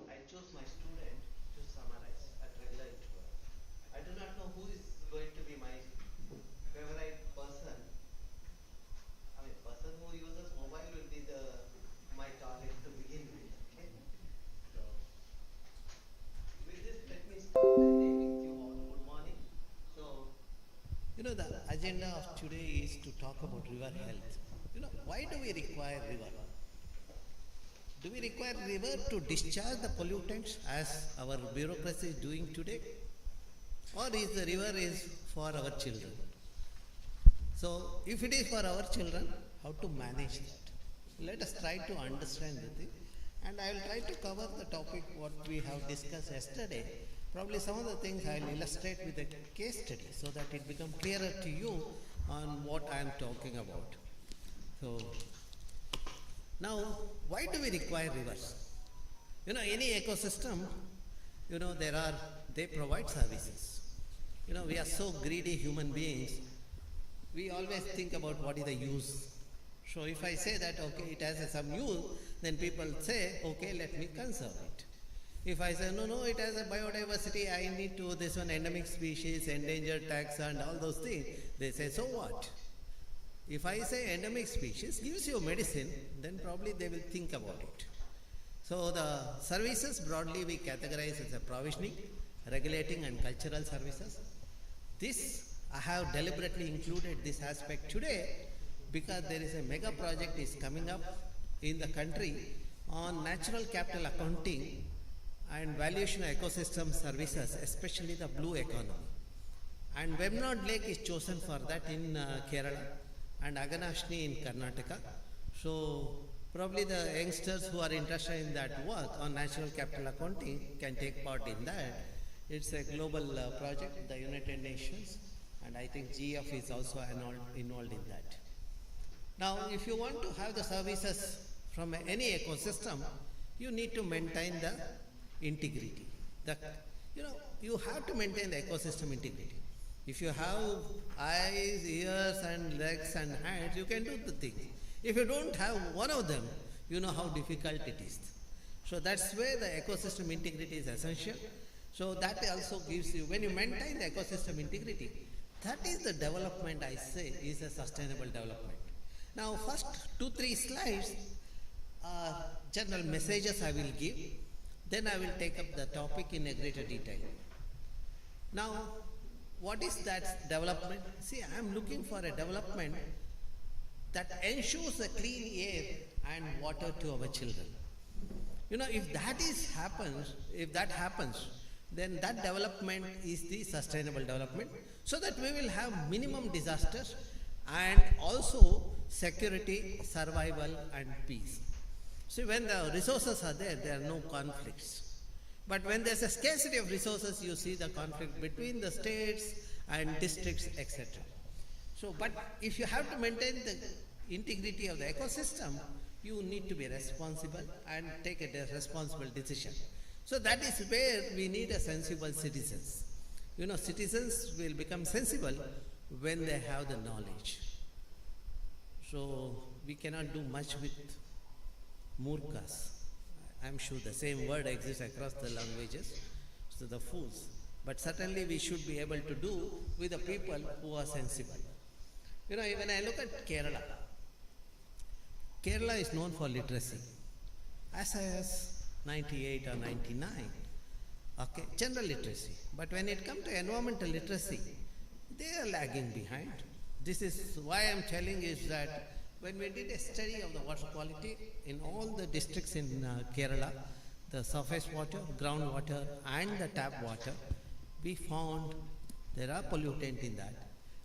I chose my student to summarize at regular intervals. I do not know who is going to be my favorite person. I mean, person who uses mobile will be my target to begin with. Okay. So with this, let me start the day with you all. Good morning. So the agenda of today is to talk about river health. Why do we require river? Do we require river to discharge the pollutants as our bureaucracy is doing today? Or is the river is for our children? So if it is for our children, how to manage that? Let us try to understand the thing. And I will try to cover the topic what we have discussed yesterday. Probably some of the things I will illustrate with a case study so that it becomes clearer to you on what I am talking about. So now, why do we require rivers? Any ecosystem, they provide services. We are so greedy human beings, we always think about what is the use. So if I say that, okay, it has some use, then people say, okay, let me conserve it. If I say, no, it has a biodiversity, I need to, this one endemic species, endangered taxa and all those things, they say, so what? If I say endemic species gives you medicine, then probably they will think about it. So the services broadly we categorize as a provisioning, regulating and cultural services. This, I have deliberately included this aspect today because there is a mega project is coming up in the country on natural capital accounting and valuation of ecosystem services, especially the blue economy. And Vemnad Lake is chosen for that in Kerala and Aganashni in Karnataka. So probably the youngsters who are interested in that work on natural capital accounting can take part in that. It's a global project, the United Nations, and I think GF is also involved in that. Now, if you want to have the services from any ecosystem, you need to maintain the integrity. You have to maintain the ecosystem integrity. If you have eyes, ears and legs and hands, you can do the thing. If you don't have one of them, you know how difficult it is. So that's where the ecosystem integrity is essential. So that also gives you, when you maintain the ecosystem integrity, that is the development I say is a sustainable development. Now first 2-3 slides are general messages I will give, then I will take up the topic in a greater detail. Now, what is that development? See, I am looking for a development that ensures a clean air and water to our children. If that happens, then that development is the sustainable development, so that we will have minimum disasters and also security, survival and peace. See, when the resources are there are no conflicts. But when there's a scarcity of resources, you see the conflict between the states and districts, etc. So, but if you have to maintain the integrity of the ecosystem, you need to be responsible and take a responsible decision. So that is where we need a sensible citizens. Citizens will become sensible when they have the knowledge. So we cannot do much with murkas. I'm sure the same word exists across the languages, so the fools. But certainly we should be able to do with the people who are sensible. When I look at Kerala, Kerala is known for literacy. As high as 98 or 99, okay, general literacy. But when it comes to environmental literacy, they are lagging behind. This is why I'm telling is that when we did a study of the water quality in all the districts in Kerala, the surface water, groundwater and the tap water, we found there are pollutant in that.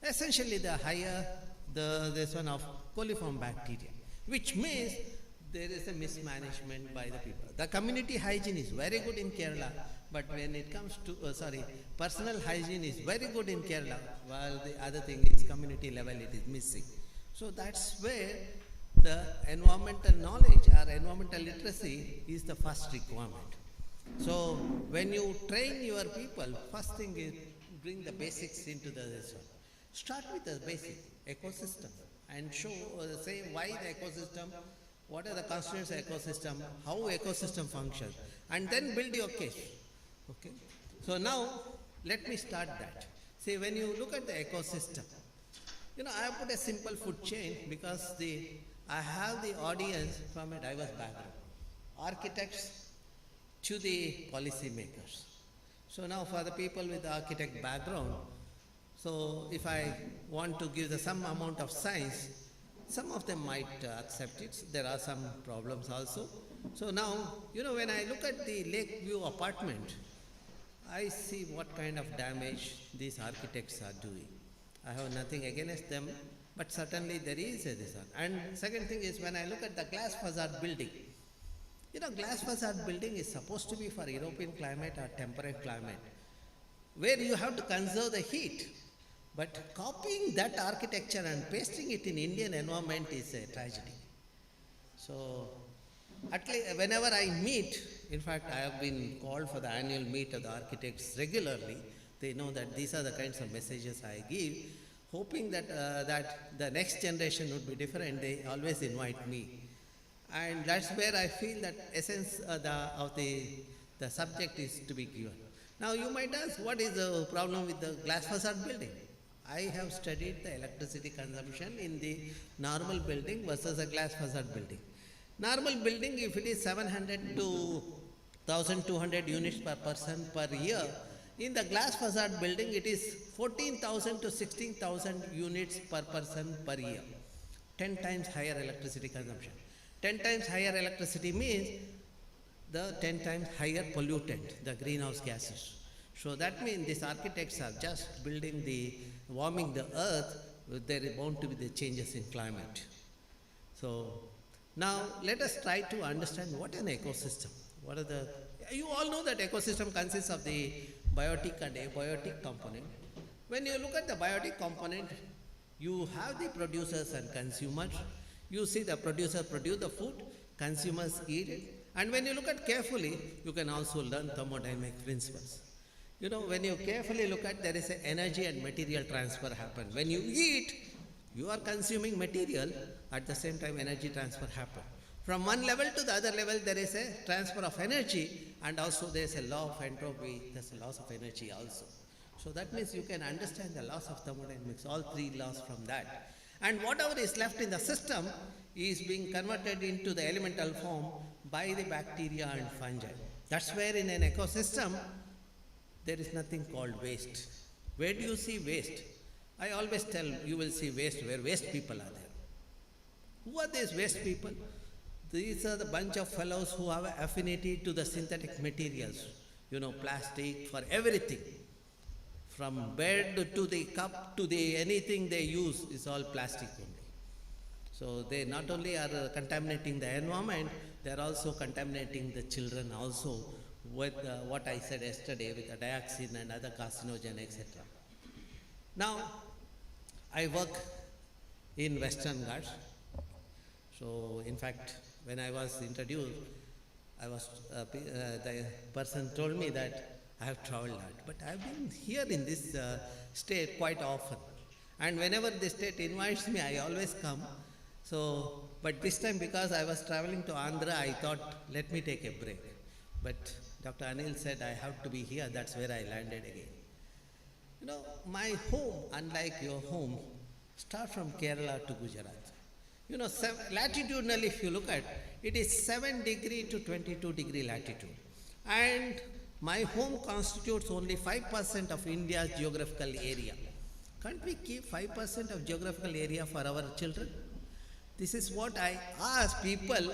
Essentially the higher this one of coliform bacteria, which means there is a mismanagement by the people. The community hygiene is very good in Kerala, but when it comes to, personal hygiene is very good in Kerala, while the other thing is community level it is missing. So that's where the environmental knowledge or environmental literacy is the first requirement. So when you train your people, first thing is bring the basics into this one. Start with the basic ecosystem and say why the ecosystem what are the constituents of ecosystem, how ecosystem functions, and then build your case. Okay. So now let me start that. See, when you look at the ecosystem, I have put a simple food chain because I have the audience from a diverse background, architects to the policy makers. So now for the people with the architect background, so if I want to give some amount of science, some of them might accept it. There are some problems also. So now, when I look at the Lakeview apartment, I see what kind of damage these architects are doing. I have nothing against them, but certainly there is a this one. And second thing is when I look at the glass facade building, glass facade building is supposed to be for European climate or temperate climate, where you have to conserve the heat. But copying that architecture and pasting it in Indian environment is a tragedy. So, at least whenever I meet, in fact, I have been called for the annual meet of the architects regularly. They know that these are the kinds of messages I give, hoping that that the next generation would be different. They always invite me, and that's where I feel that essence of the subject is to be given. Now, you might ask, what is the problem with the glass facade building? I have studied the electricity consumption in the normal building versus a glass facade building. Normal building, if it is 700 to 1200 units per person per year, in the glass facade building it is 14,000 to 16,000 units per person per year. 10 times higher electricity consumption. 10 times higher electricity means the 10 times higher pollutant, the greenhouse gases. So that means these architects are just warming the earth, there is bound to be the changes in climate. So now let us try to understand what an ecosystem. You all know that ecosystem consists of the biotic and abiotic component. When you look at the biotic component, you have the producers and consumers. You see the producer produce the food, consumers eat it. And when you look at carefully, you can also learn thermodynamic principles. When you carefully look at, there is an energy and material transfer happen. When you eat, you are consuming material, at the same time energy transfer happen. From one level to the other level, there is a transfer of energy, and also there is a law of entropy, there is a loss of energy also. So that means you can understand the laws of thermodynamics, all three laws from that. And whatever is left in the system is being converted into the elemental form by the bacteria and fungi. That's where in an ecosystem, there is nothing called waste. Where do you see waste? I always tell you will see waste where waste people are there. Who are these waste people? These are the bunch of fellows who have affinity to the synthetic materials, plastic, for everything. From bed to the cup to the anything they use is all plastic only. So they not only are contaminating the environment, they are also contaminating the children also with what I said yesterday with the dioxin and other carcinogen, etc. Now, I work in Western Ghats. So, in fact, when I was introduced, the person told me that I have traveled a lot. But I have been here in this state quite often. And whenever the state invites me, I always come. So, but this time because I was traveling to Andhra, I thought, let me take a break. But Dr. Anil said, I have to be here, that's where I landed again. My home, unlike your home, starts from Kerala to Gujarat. Latitudinally, if you look at it, is 7 degree to 22 degree latitude. And my home constitutes only 5% of India's geographical area. Can't we keep 5% of geographical area for our children? This is what I ask people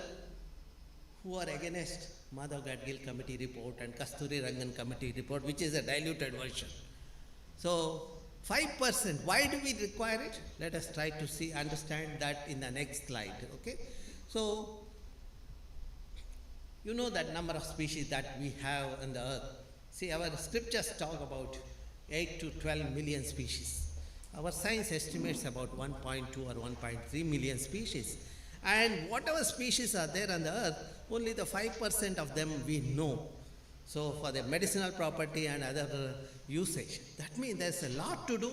who are against Madhav Gadgil committee report and Kasturi Rangan committee report, which is a diluted version. So 5%, why do we require it? Let us try to understand that in the next slide, okay? So, that number of species that we have on the earth. See, our scriptures talk about 8 to 12 million species. Our science estimates about 1.2 or 1.3 million species. And whatever species are there on the earth, only the 5% of them we know. So for the medicinal property and other usage, that means there's a lot to do,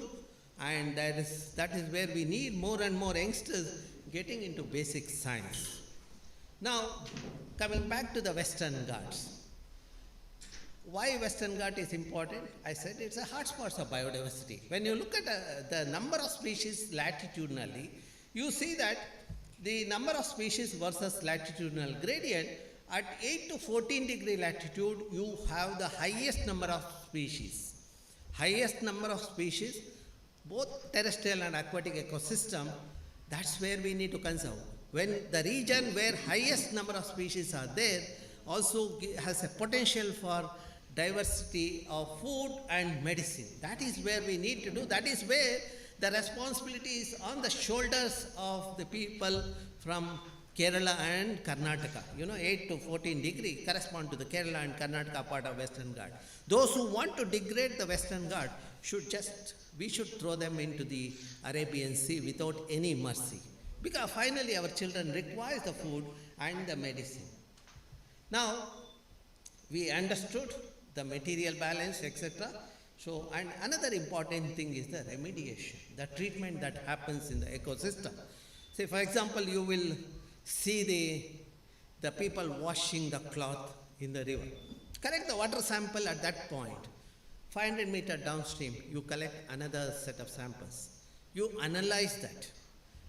and that is where we need more and more youngsters getting into basic science. Now, coming back to the Western Ghats. Why Western Ghat is important? I said it's a hotspot of biodiversity. When you look at the number of species latitudinally, you see that the number of species versus latitudinal gradient, at 8 to 14 degree latitude, you have the highest number of species. Highest number of species, both terrestrial and aquatic ecosystem, that's where we need to conserve. When the region where highest number of species are there, also has a potential for diversity of food and medicine. That is where we need to do. That is where the responsibility is on the shoulders of the people from Kerala and Karnataka. 8 to 14 degree correspond to the Kerala and Karnataka part of Western Ghat. Those who want to degrade the Western Ghat we should throw them into the Arabian Sea without any mercy. Because finally our children require the food and the medicine. Now, we understood the material balance, etc. So, and another important thing is the remediation, the treatment that happens in the ecosystem. Say, for example, you will see the people washing the cloth in the river. Collect the water sample at that point. 500 meters downstream, you collect another set of samples. You analyze that.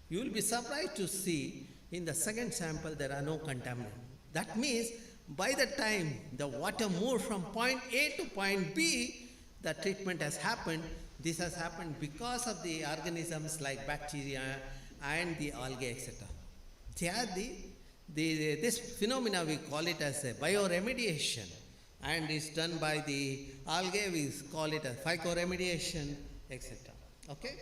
You will be surprised to see in the second sample there are no contaminants. That means by the time the water moved from point A to point B, the treatment has happened. This has happened because of the organisms like bacteria and the algae, etc. They are this phenomena, we call it as a bioremediation, and it's done by the algae, we call it a phycoremediation, etc. Okay?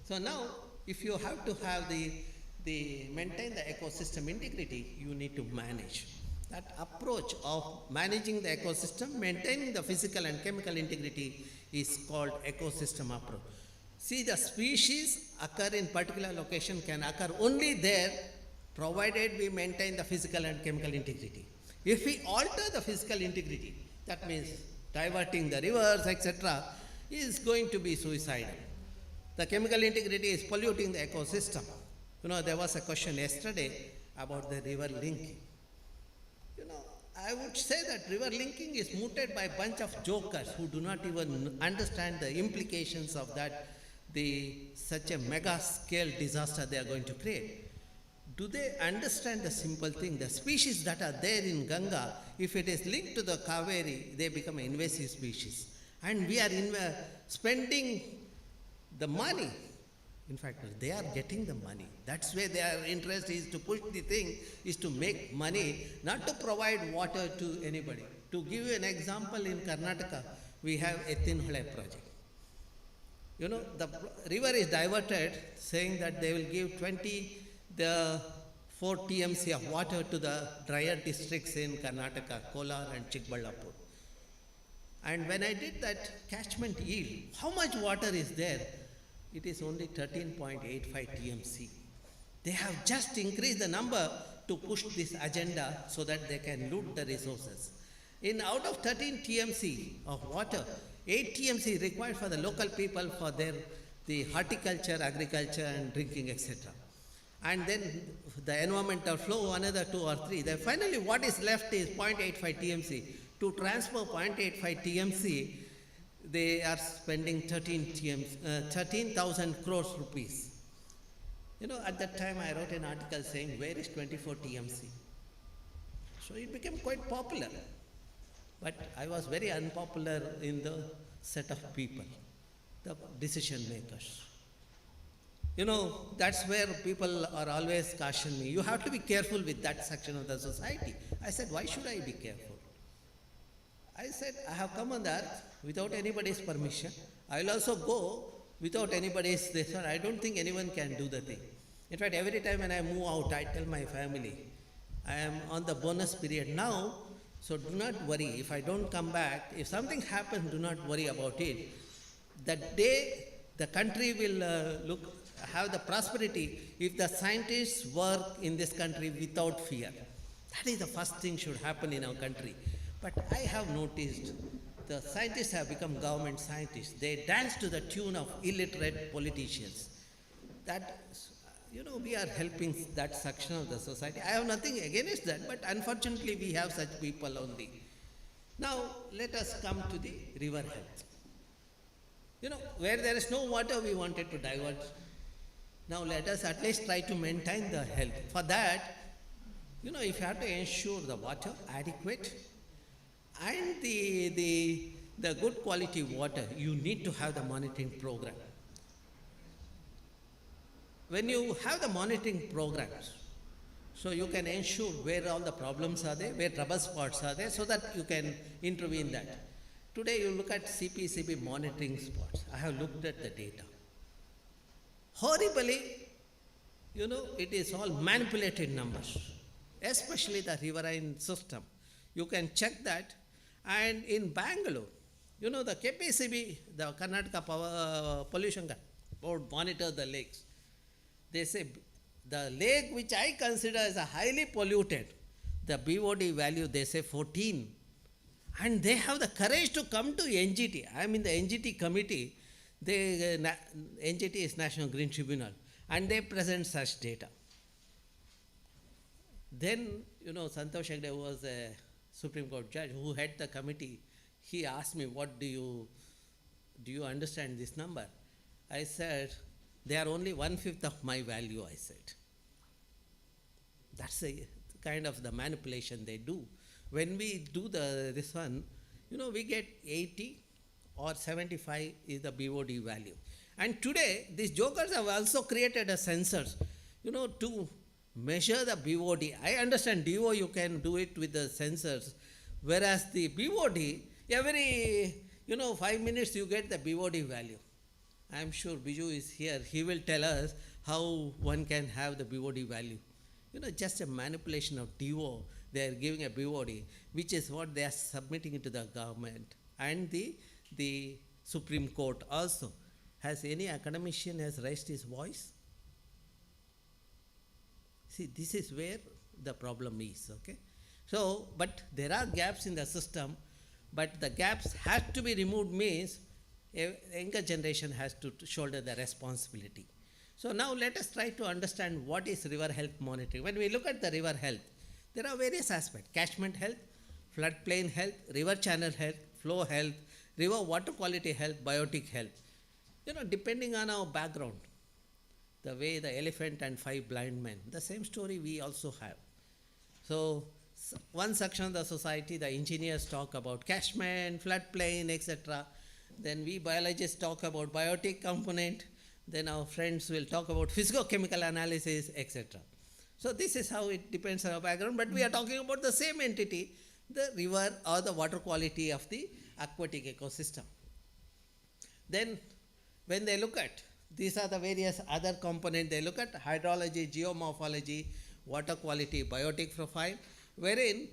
So now, if you have to have maintain the ecosystem integrity, you need to manage. That approach of managing the ecosystem, maintaining the physical and chemical integrity is called ecosystem approach. See, the species occur in particular location can occur only there provided we maintain the physical and chemical integrity. If we alter the physical integrity, that means diverting the rivers, etc., is going to be suicidal. The chemical integrity is polluting the ecosystem. There was a question yesterday about the river linking. I would say that river linking is mooted by a bunch of jokers who do not even understand the implications of that, such a mega scale disaster they are going to create. Do they understand the simple thing? The species that are there in Ganga, if it is linked to the Kaveri, they become an invasive species. And we are spending the money. In fact, they are getting the money. That's where their interest is to push the thing, is to make money, not to provide water to anybody. To give you an example, in Karnataka, we have a Tinhole project. The river is diverted, saying that they will give 4 TMC of water to the drier districts in Karnataka, Kolar and Chikballapur. And when I did that catchment yield, how much water is there? It is only 13.85 TMC. They have just increased the number to push this agenda so that they can loot the resources. Out of 13 TMC of water, 8 TMC required for the local people for the horticulture, agriculture and drinking, etc. And then the environmental flow, another 2 or 3. Then finally what is left is 0.85 TMC. To transfer 0.85 TMC, they are spending 13,000 crores rupees. At that time I wrote an article saying, where is 24 TMC? So it became quite popular. But I was very unpopular in the set of people, the decision makers. That's where people are always cautioning me. You have to be careful with that section of the society. I said, why should I be careful? I said, I have come on the earth without anybody's permission. I will also go without anybody's decision. I don't think anyone can do the thing. In fact, every time when I move out, I tell my family, I am on the bonus period now, so do not worry. If I don't come back, if something happens, do not worry about it. That day, the country will have the prosperity if the scientists work in this country without fear. That is the first thing should happen in our country. But I have noticed the scientists have become government scientists. They dance to the tune of illiterate politicians. That we are helping that section of the society. I have nothing against that, but unfortunately we have such people only. Now, let us come to the river health. Where there is no water, we wanted to divert. Now, let us at least try to maintain the health. For that, if you have to ensure the water adequate and the good quality water, you need to have the monitoring program. When you have the monitoring programs, so you can ensure where all the problems are there, where trouble spots are there, so that you can intervene that. Today you look at CPCB monitoring spots. I have looked at the data. Horribly, it is all manipulated numbers, especially the riverine system. You can check that. And in Bangalore, the KPCB, the Karnataka Power Pollution Board, monitor the lakes. They say the lake which I consider as a highly polluted, the BOD value, they say 14. And they have the courage to come to NGT. I am in the NGT committee. NGT is National Green Tribunal. And they present such data. Then, Santosh Hegde, who was a Supreme Court judge who had the committee, he asked me, what do you understand this number? I said, they are only 1/5 of my value, I said. That's a kind of the manipulation they do. When we do this one, we get 80 or 75 is the BOD value. And today, these jokers have also created a sensors, to measure the BOD. I understand DO, you can do it with the sensors, whereas the BOD, every, 5 minutes you get the BOD value. I am sure Biju is here. He will tell us how one can have the BOD value. Just a manipulation of DO. They are giving a BOD, which is what they are submitting it to the government. And the Supreme Court also. Has any academician has raised his voice? See, this is where the problem is, okay? So, but there are gaps in the system, but the gaps have to be removed means a younger generation has to shoulder the responsibility. So now let us try to understand what is river health monitoring. When we look at the river health, there are various aspects: catchment health, floodplain health, river channel health, flow health, river water quality health, biotic health. Depending on our background, the way the elephant and 5 blind men, the same story we also have. So one section of the society, the engineers talk about catchment, floodplain, etc. Then we biologists talk about biotic component. Then our friends will talk about physicochemical analysis, etc. So this is how it depends on our background, but we are talking about the same entity, the river or the water quality of the aquatic ecosystem. Then when they look at, these are the various other components, they look at hydrology, geomorphology, water quality, biotic profile, wherein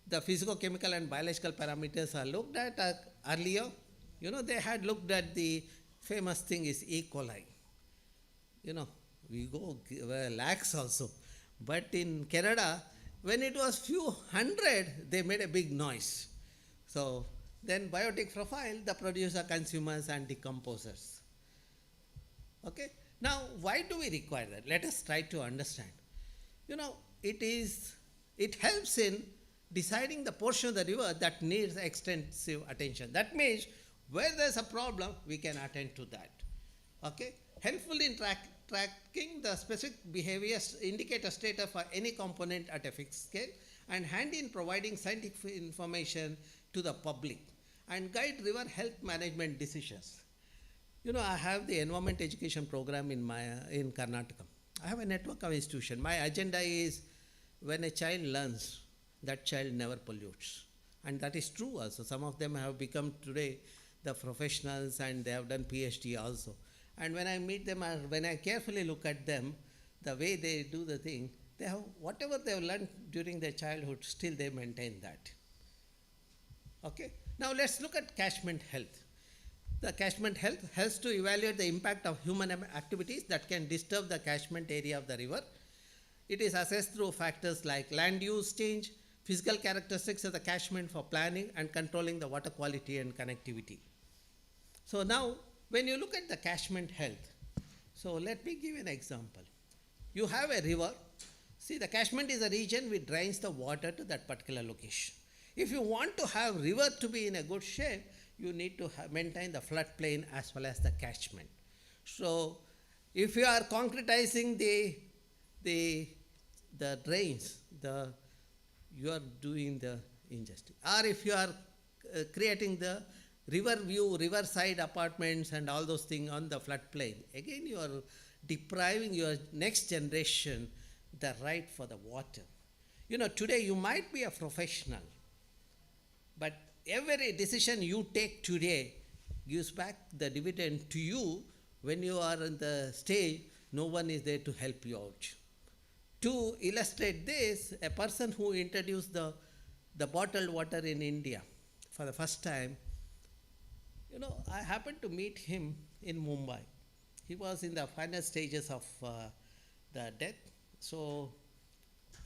the physicochemical and biological parameters are looked at earlier. They had looked at the famous thing is E. coli. We go lakhs also. But in Canada, when it was few hundred, they made a big noise. So then biotic profile, the producer, consumers and decomposers. Okay. Now, why do we require that? Let us try to understand. It helps in deciding the portion of the river that needs extensive attention. That means where there's a problem, we can attend to that. Okay. Helpful in tracking the specific behaviors, indicator status for any component at a fixed scale, and handy in providing scientific information to the public and guide river health management decisions. I have the environment education program in Karnataka. I have a network of institutions. My agenda is when a child learns, that child never pollutes. And that is true also. Some of them have become today the professionals and they have done PhD also. And when I meet them, when I carefully look at them, the way they do the thing, they have whatever they have learned during their childhood, still they maintain that. Okay. Now let's look at catchment health. The catchment health helps to evaluate the impact of human activities that can disturb the catchment area of the river. It is assessed through factors like land use change, physical characteristics of the catchment for planning and controlling the water quality and connectivity. So now, when you look at the catchment health, so let me give an example. You have a river. See, the catchment is a region which drains the water to that particular location. If you want to have river to be in a good shape, you need to maintain the floodplain as well as the catchment. So, if you are concretizing the drains, you are doing the injustice. Or if you are creating the river view, riverside apartments and all those things on the floodplain, again you are depriving your next generation the right for the water. Today you might be a professional, but every decision you take today gives back the dividend to you when you are on the stage. No one is there to help you out. To illustrate this, a person who introduced the bottled water in India for the first time, I happened to meet him in Mumbai. He was in the final stages of the death. So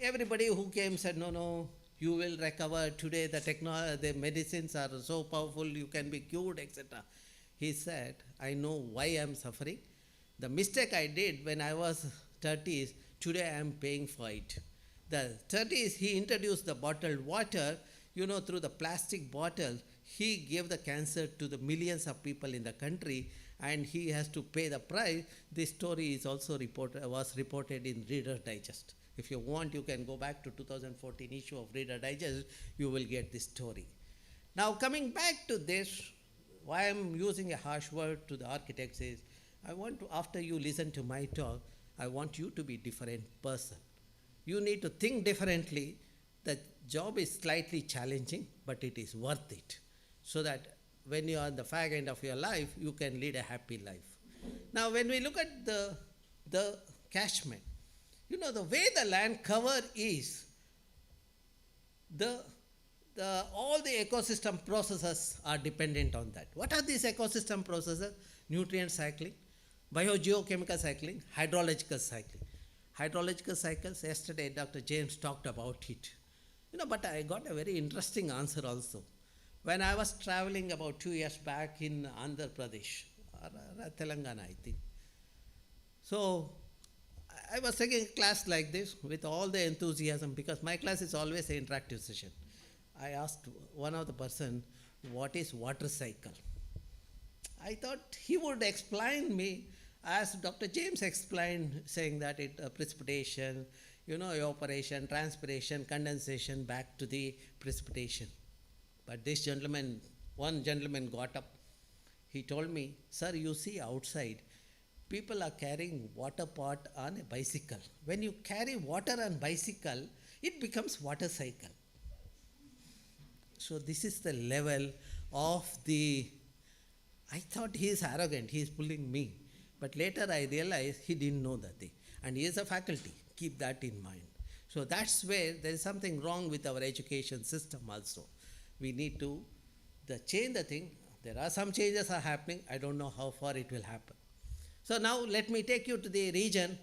everybody who came said, no, you will recover today, the medicines are so powerful, you can be cured, etc. He said, I know why I am suffering. The mistake I did when I was 30s, today I am paying for it. The 30s, he introduced the bottled water, through the plastic bottle. He gave the cancer to the millions of people in the country, and he has to pay the price. This story is also was reported in Reader Digest. If you want, you can go back to 2014 issue of Reader Digest, you will get this story. Now coming back to this, why I am using a harsh word to the architects is, I want to, after you listen to my talk, I want you to be a different person. You need to think differently. The job is slightly challenging, but it is worth it. So that when you are at the fag end of your life, you can lead a happy life. Now when we look at the catchment, the way the land cover is, all the ecosystem processes are dependent on that. What are these ecosystem processes? Nutrient cycling, biogeochemical cycling, hydrological cycling. Hydrological cycles, yesterday Dr. James talked about it. But I got a very interesting answer also. When I was traveling about 2 years back in Andhra Pradesh, or Telangana, I think. So I was taking a class like this with all the enthusiasm, because my class is always an interactive session. I asked one of the person, what is water cycle? I thought he would explain me as Dr. James explained, saying that it precipitation, evaporation, transpiration, condensation, back to the precipitation. But this gentleman, one gentleman got up. He told me, sir, you see outside, people are carrying water pot on a bicycle. When you carry water on bicycle, it becomes water cycle. So this is the level of I thought he is arrogant, he is pulling me. But later I realized he didn't know that thing. And he is a faculty, keep that in mind. So that's where there is something wrong with our education system also. We need to change the thing. There are some changes are happening. I don't know how far it will happen. So now let me take you to the region,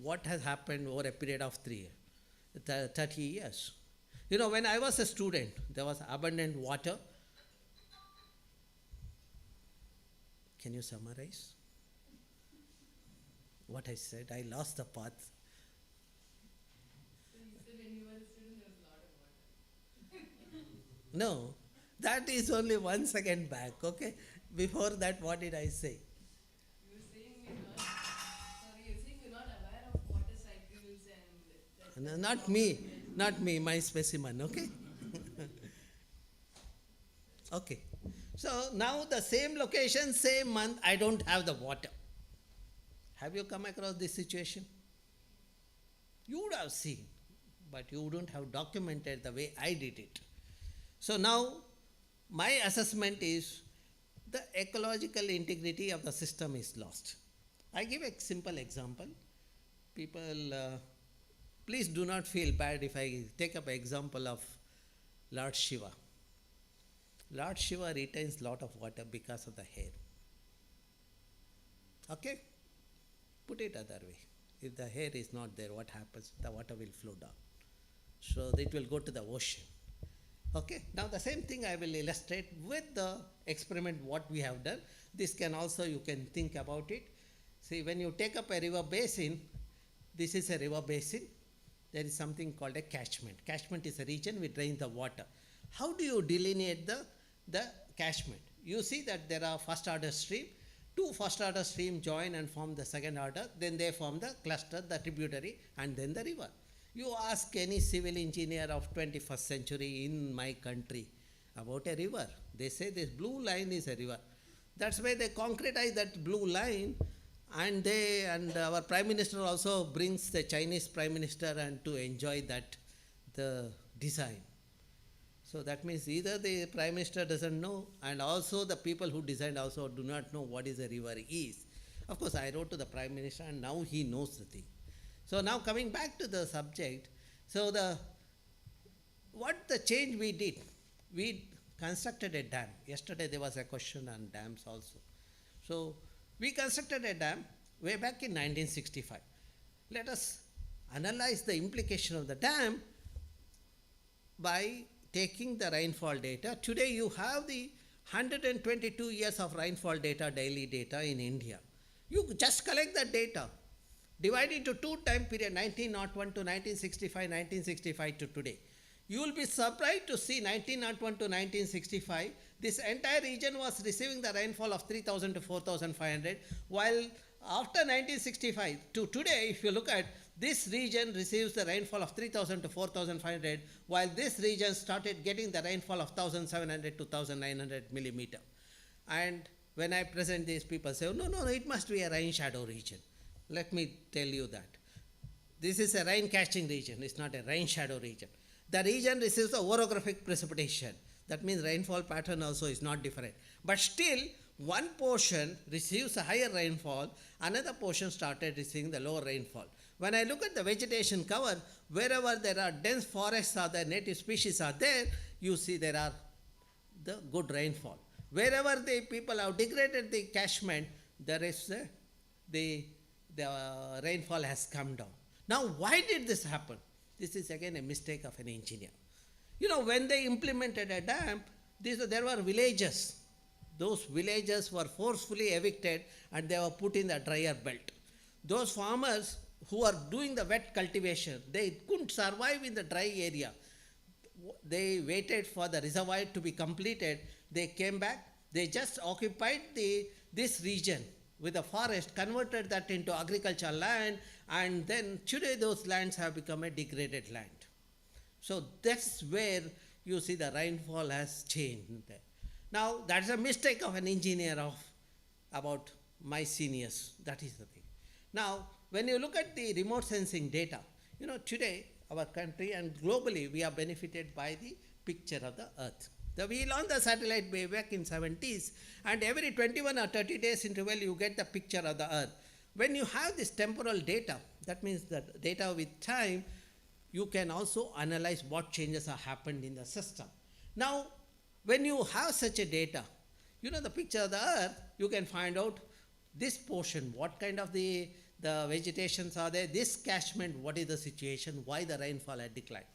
what has happened over a period of 30 years. When I was a student, there was abundant water. Can you summarize what I said? I lost the path. So you said when you were a student, there was a lot of water. No, that is only 1 second back, okay? Before that, what did I say? You were saying we're not aware of water cycles and... No, not me, my specimen, okay? Okay. So now the same location, same month, I don't have the water. Have you come across this situation? You would have seen, but you wouldn't have documented the way I did it. So now my assessment is the ecological integrity of the system is lost. I give a simple example. People, please do not feel bad if I take up an example of Lord Shiva. Lord Shiva retains lot of water because of the hair. Okay? Put it other way. If the hair is not there, what happens? The water will flow down. So it will go to the ocean. Okay? Now the same thing I will illustrate with the experiment what we have done. This can also, you can think about it. See, when you take up a river basin, this is a river basin. There is something called a catchment. Catchment is a region which drains the water. How do you delineate the catchment? You see that there are first order stream. Two first order stream join and form the second order. Then they form the cluster, the tributary, and then the river. You ask any civil engineer of 21st century in my country about a river. They say this blue line is a river. That's why they concretize that blue line, and our Prime Minister also brings the Chinese Prime Minister and to enjoy the design. So that means either the Prime Minister doesn't know, and also the people who designed also do not know what is a river is. Of course, I wrote to the Prime Minister and now he knows the thing. So now coming back to the subject, so what the change we did, we constructed a dam. Yesterday there was a question on dams also. So we constructed a dam way back in 1965. Let us analyze the implication of the dam by taking the rainfall data. Today you have the 122 years of rainfall data, daily data in India. You just collect that data, divide into two time period, 1901 to 1965, 1965 to today. You will be surprised to see 1901 to 1965, this entire region was receiving the rainfall of 3,000 to 4,500, while after 1965 to today, if you look at, this region receives the rainfall of 3,000 to 4,500, while this region started getting the rainfall of 1,700 to 1,900 millimeter. And when I present these, people say, no, it must be a rain shadow region. Let me tell you that. This is a rain catching region, it's not a rain shadow region. The region receives the orographic precipitation. That means rainfall pattern also is not different. But still, one portion receives a higher rainfall, another portion started receiving the lower rainfall. When I look at the vegetation cover, wherever there are dense forests or the native species are there, you see there are the good rainfall. Wherever the people have degraded the catchment, there is the rainfall has come down. Now, why did this happen? This is again a mistake of an engineer. When they implemented a dam, there were villages. Those villages were forcefully evicted and they were put in the drier belt. Those farmers who are doing the wet cultivation, they couldn't survive in the dry area. They waited for the reservoir to be completed. They came back. They just occupied this region with the forest, converted that into agricultural land, and then today those lands have become a degraded land. So that's where you see the rainfall has changed. Now that's a mistake of an engineer about my seniors. That is the thing. Now when you look at the remote sensing data, today our country and globally we are benefited by the picture of the earth. We launched the satellite way back in 70s, and every 21 or 30 days interval you get the picture of the earth. When you have this temporal data, that means the data with time, you can also analyze what changes have happened in the system. Now, when you have such a data, the picture of the earth, you can find out this portion, what kind of the vegetations are there, this catchment, what is the situation, why the rainfall had declined.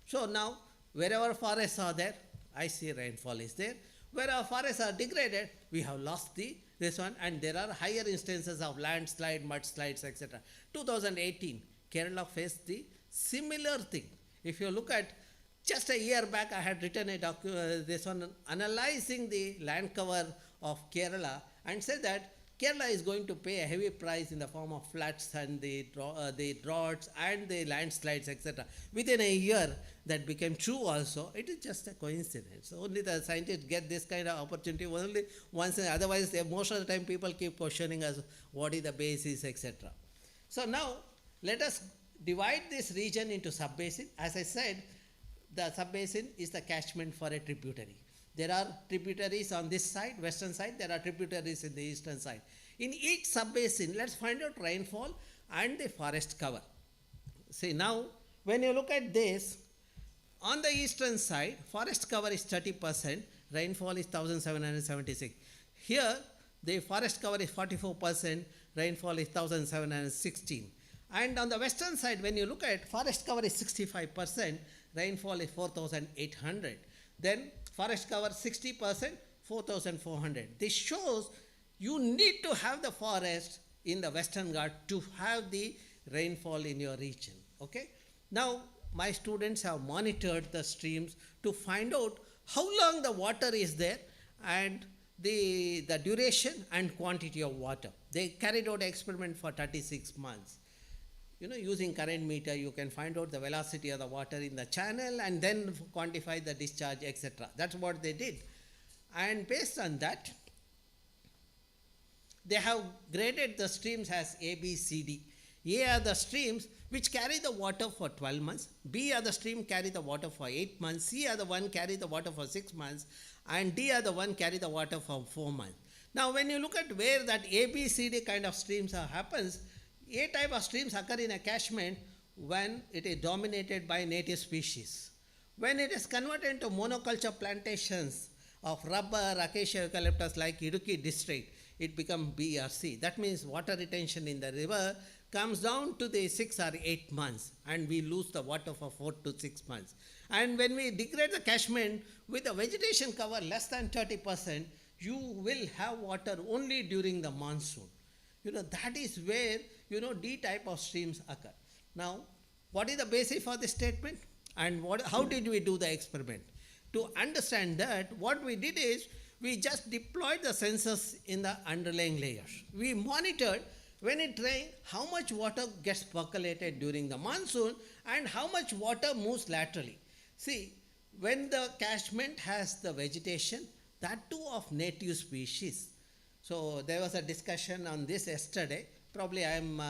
So now, wherever forests are there, I see rainfall is there. Where our forests are degraded, we have lost this one, and there are higher instances of landslide, mudslides, etc. 2018, Kerala faced the similar thing. If you look at just a year back, I had written this one analyzing the land cover of Kerala and said that Kerala is going to pay a heavy price in the form of floods and the droughts and the landslides, etc. Within a year, that became true also. It is just a coincidence. Only the scientists get this kind of opportunity only once. Otherwise, most of the time people keep questioning us, what is the basis, etc. So now, let us divide this region into sub-basin. As I said, the sub-basin is the catchment for a tributary. There are tributaries on this side, western side. There are tributaries in the eastern side. In each sub-basin, let's find out rainfall and the forest cover. See now, when you look at this, on the eastern side, forest cover is 30%, rainfall is 1,776. Here, the forest cover is 44%, rainfall is 1,716. And on the western side, when you look at, forest cover is 65%, rainfall is 4,800. Then forest cover 60%, 4,400. This shows you need to have the forest in the Western Ghat to have the rainfall in your region. Okay. Now, my students have monitored the streams to find out how long the water is there and the duration and quantity of water. They carried out an experiment for 36 months. Using current meter, you can find out the velocity of the water in the channel and then quantify the discharge, etc. That's what they did. And based on that, they have graded the streams as A, B, C, D. A are the streams which carry the water for 12 months. B are the stream carry the water for 8 months. C are the one carry the water for 6 months. And D are the one carry the water for 4 months. Now, when you look at where that A, B, C, D kind of streams happens, A type of streams occur in a catchment when it is dominated by native species. When it is converted into monoculture plantations of rubber, acacia, eucalyptus like Idukki district, it becomes B or C. That means water retention in the river comes down to the 6 or 8 months and we lose the water for 4 to 6 months. And when we degrade the catchment with a vegetation cover less than 30%, you will have water only during the monsoon. That is where, D type of streams occur. Now, what is the basis for this statement and how did we do the experiment? To understand that, what we did is, we just deployed the sensors in the underlying layers. We monitored when it rains how much water gets percolated during the monsoon and how much water moves laterally. See, when the catchment has the vegetation, that too of native species. So there was a discussion on this yesterday. Probably I am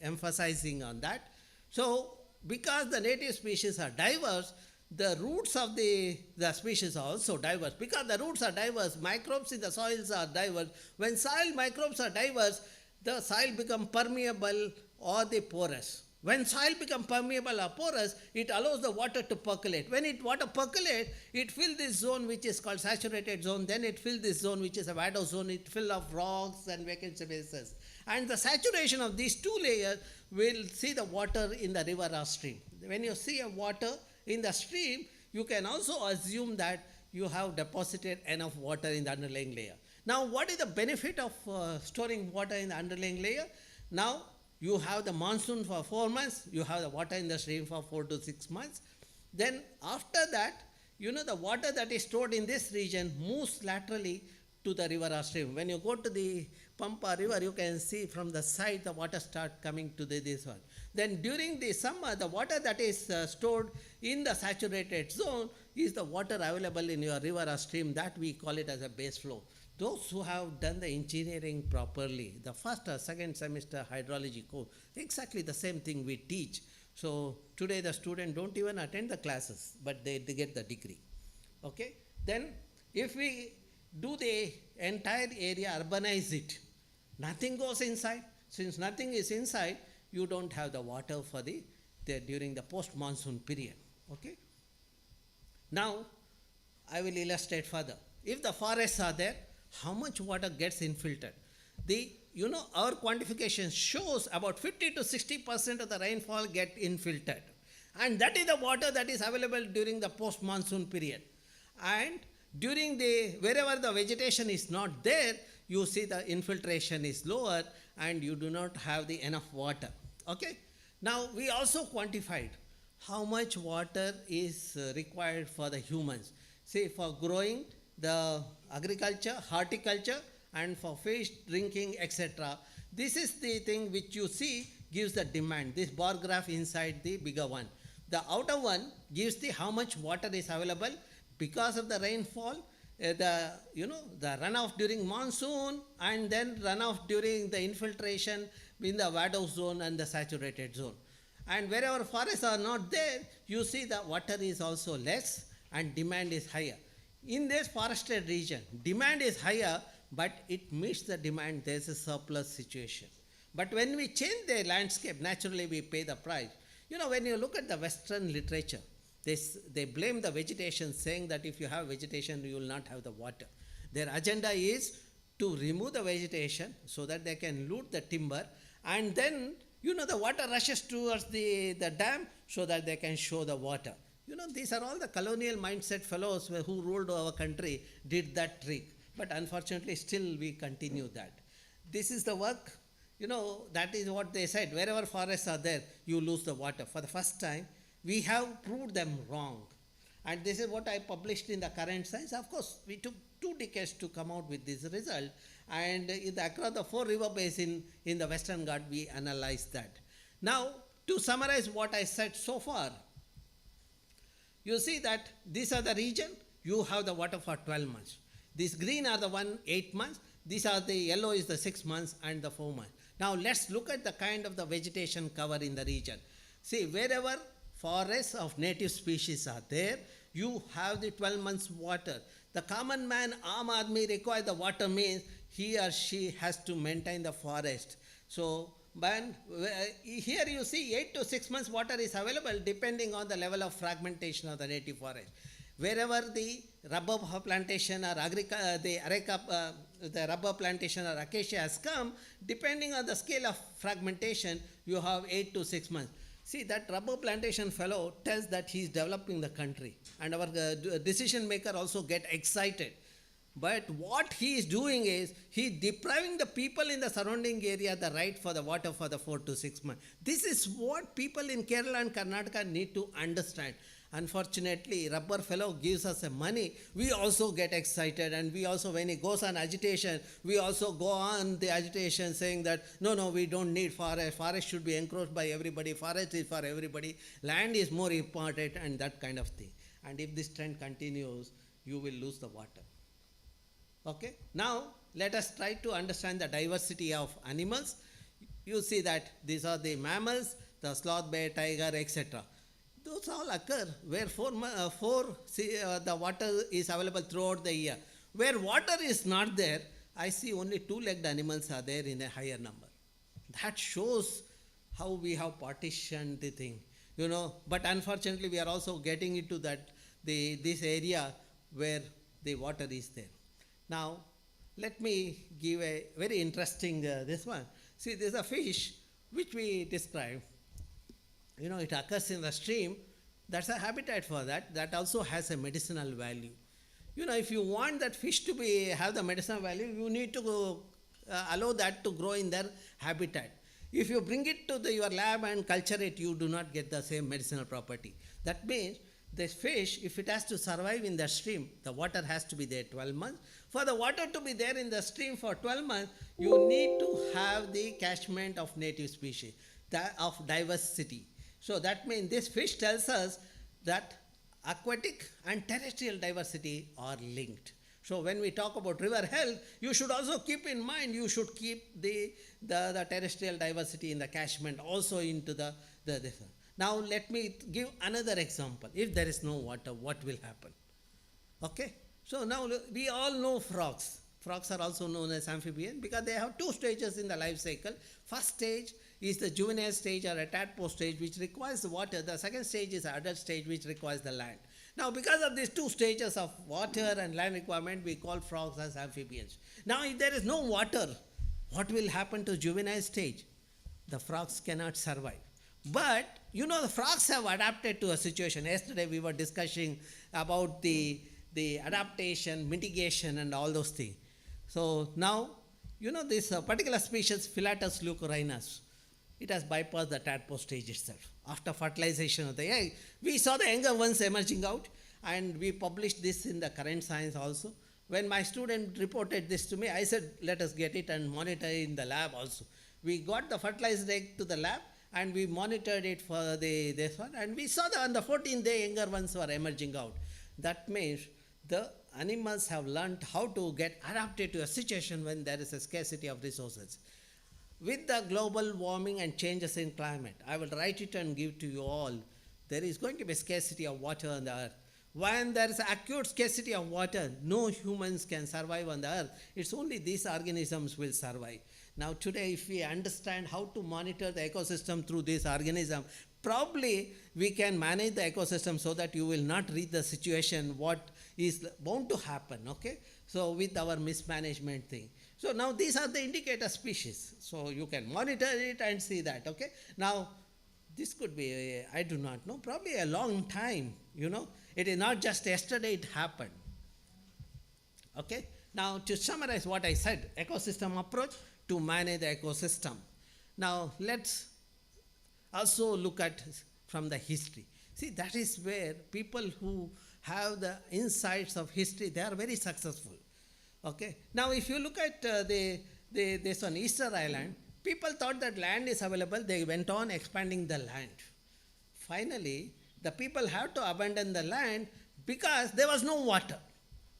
emphasizing on that. So because the native species are diverse, the roots of the species are also diverse. Because the roots are diverse, microbes in the soils are diverse. When soil microbes are diverse, the soil becomes permeable or the porous. When soil becomes permeable or porous, it allows the water to percolate. When water percolates, it fills this zone which is called saturated zone. Then it fills this zone which is a vado zone. It fills of rocks and vacant spaces. And the saturation of these two layers will see the water in the river or stream. When you see a water in the stream, you can also assume that you have deposited enough water in the underlying layer. Now, what is the benefit of storing water in the underlying layer? Now, you have the monsoon for 4 months, you have the water in the stream for 4 to 6 months. Then after that, the water that is stored in this region moves laterally to the river or stream. When you go to the Pampa river, you can see from the side the water start coming to this one. Then during the summer, the water that is stored in the saturated zone is the water available in your river or stream. That we call it as a base flow. Those who have done the engineering properly, the first or second semester hydrology course, exactly the same thing we teach. So today the students don't even attend the classes, but they get the degree. Okay? Then if we do the entire area, urbanize it, nothing goes inside. Since nothing is inside, you don't have the water for during the post-monsoon period. Okay? Now, I will illustrate further. If the forests are there, how much water gets infiltrated? Our quantification shows about 50 to 60% of the rainfall get infiltrated. And that is the water that is available during the post-monsoon period. And during wherever the vegetation is not there, you see the infiltration is lower and you do not have enough water. Okay? Now, we also quantified how much water is required for the humans. See, for growing, the agriculture, horticulture, and for fish, drinking, etc. This is the thing which you see gives the demand. This bar graph inside the bigger one. The outer one gives how much water is available because of the rainfall, the runoff during monsoon, and then runoff during the infiltration in the vado zone and the saturated zone. And wherever forests are not there, you see the water is also less and demand is higher. In this forested region, demand is higher, but it meets the demand, there is a surplus situation. But when we change the landscape, naturally we pay the price. When you look at the Western literature, they blame the vegetation, saying that if you have vegetation, you will not have the water. Their agenda is to remove the vegetation so that they can loot the timber, and then, the water rushes towards the dam so that they can show the water. These are all the colonial mindset fellows who ruled our country did that trick. But unfortunately, still we continue that. This is the work. that is what they said. Wherever forests are there, you lose the water. For the first time, we have proved them wrong. And this is what I published in the Current Science. Of course, we took 2 decades to come out with this result. And across the 4 river basin in the Western Ghat, we analyzed that. Now, to summarize what I said so far, you see that these are the region, you have the water for 12 months. These green are the 8 months, these are the yellow is the 6 months and the 4 months. Now let's look at the kind of the vegetation cover in the region. See, wherever forests of native species are there, you have the 12 months water. The common man, Aam Aadmi, require the water means he or she has to maintain the forest. So, here you see 8 to 6 months water is available depending on the level of fragmentation of the native forest. Wherever the rubber plantation or the rubber plantation or acacia has come, depending on the scale of fragmentation, you have 8 to 6 months. See, that rubber plantation fellow tells that he is developing the country, and our decision maker also get excited. But what he is doing is, he is depriving the people in the surrounding area the right for the water for the 4 to 6 months. This is what people in Kerala and Karnataka need to understand. Unfortunately, rubber fellow gives us the money. We also get excited, and we also, when he goes on agitation, we also go on the agitation saying that, no, we don't need forest. Forest should be encroached by everybody. Forest is for everybody. Land is more important, and that kind of thing. And if this trend continues, you will lose the water. Okay, now let us try to understand the diversity of animals. You see that these are the mammals, the sloth, bear, tiger, etc. Those all occur where the water is available throughout the year. Where water is not there, I see only 2-legged animals are there in a higher number. That shows how we have partitioned the thing, But unfortunately, we are also getting into this area where the water is there. Now, let me give a very interesting this one. See, there is a fish which we describe. It occurs in the stream. That's a habitat for that. That also has a medicinal value. If you want that fish to have the medicinal value, you need to allow that to grow in their habitat. If you bring it to your lab and culture it, you do not get the same medicinal property. That means this fish, if it has to survive in the stream, the water has to be there 12 months. For the water to be there in the stream for 12 months, you need to have the catchment of native species, of diversity. So that means this fish tells us that aquatic and terrestrial diversity are linked. So when we talk about river health, you should also keep in mind, you should keep the terrestrial diversity in the catchment also into this. Now let me give another example. If there is no water, what will happen? Okay. So now we all know frogs. Frogs are also known as amphibians because they have 2 stages in the life cycle. First stage is the juvenile stage or a tadpole stage, which requires the water. The second stage is the adult stage, which requires the land. Now, because of these 2 stages of water and land requirement, we call frogs as amphibians. Now, if there is no water, what will happen to juvenile stage? The frogs cannot survive. But, the frogs have adapted to a situation. Yesterday, we were discussing about the adaptation, mitigation, and all those things. So now, this particular species, Philatus leucorhinus, it has bypassed the tadpole stage itself. After fertilization of the egg, we saw the younger ones emerging out, and we published this in the Current Science also. When my student reported this to me, I said, let us get it and monitor it in the lab also. We got the fertilized egg to the lab, and we monitored it for this one, and we saw that on the 14th day, younger ones were emerging out. That means the animals have learned how to get adapted to a situation when there is a scarcity of resources. With the global warming and changes in climate, I will write it and give to you all, there is going to be a scarcity of water on the earth. When there is acute scarcity of water, no humans can survive on the earth. It's only these organisms will survive. Now today, if we understand how to monitor the ecosystem through this organism, probably we can manage the ecosystem so that you will not reach the situation what is bound to happen, okay? So with our mismanagement thing. So now these are the indicator species. So you can monitor it and see that, okay? Now this could be, I do not know, probably a long time, It is not just yesterday it happened. Okay? Now to summarize what I said, ecosystem approach, to manage the ecosystem. Now let's also look at from the history. See, that is where people who have the insights of history, they are very successful. Okay. Now, if you look at this on Easter Island, people thought that land is available. They went on expanding the land. Finally, the people have to abandon the land because there was no water.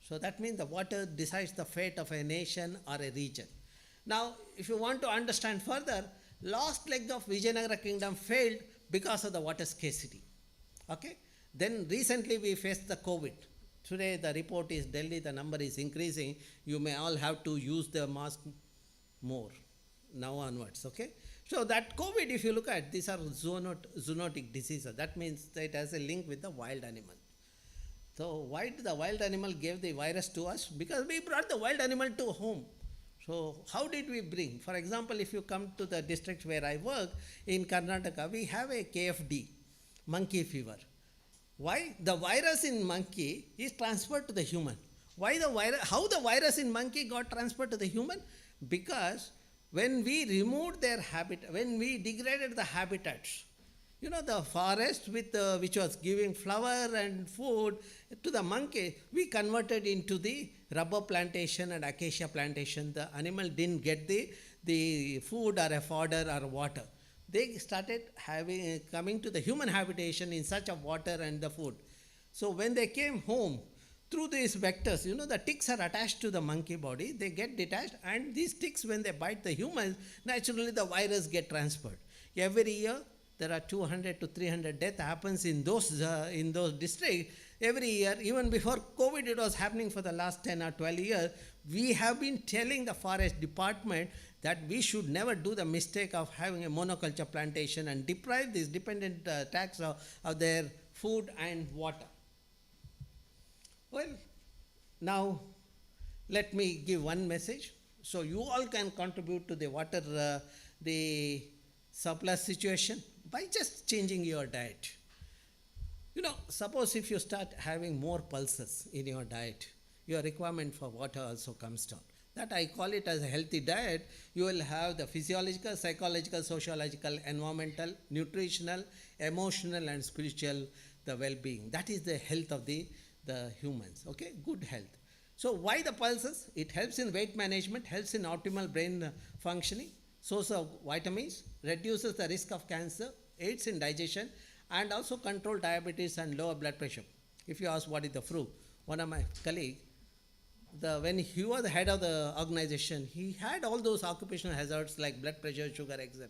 So that means the water decides the fate of a nation or a region. Now, if you want to understand further, last leg of Vijayanagara kingdom failed because of the water scarcity. Okay. Then recently we faced the COVID. Today the report is Delhi, the number is increasing. You may all have to use the mask more now onwards. Okay. So that COVID, if you look at, these are zoonotic diseases. That means that it has a link with the wild animal. So why did the wild animal give the virus to us? Because we brought the wild animal to home. So how did we bring? For example, if you come to the district where I work in Karnataka, we have a KFD, monkey fever. Why? The virus in monkey is transferred to the human. Why the virus? How the virus in monkey got transferred to the human? Because when we removed their habitat, when we degraded the habitats, the forest with which was giving flower and food to the monkey, we converted into the rubber plantation and acacia plantation. The animal didn't get the food or a fodder or water. They started coming to the human habitation in search of water and the food. So when they came home, through these vectors, the ticks are attached to the monkey body, they get detached, and these ticks, when they bite the humans, naturally the virus get transferred. Every year, there are 200 to 300 deaths happens in those districts. Every year, even before COVID, it was happening for the last 10 or 12 years. We have been telling the forest department that we should never do the mistake of having a monoculture plantation and deprive these dependent tax of their food and water. Well, now let me give one message. So you all can contribute to the water, the surplus situation by just changing your diet. Suppose if you start having more pulses in your diet, your requirement for water also comes down. That I call it as a healthy diet. You will have the physiological, psychological, sociological, environmental, nutritional, emotional and spiritual, the well-being. That is the health of the humans, okay, good health. So why the pulses? It helps in weight management, helps in optimal brain functioning, source of vitamins, reduces the risk of cancer, aids in digestion, and also control diabetes and lower blood pressure. If you ask what is the fruit, one of my colleagues, when he was the head of the organization, he had all those occupational hazards like blood pressure, sugar, etc.,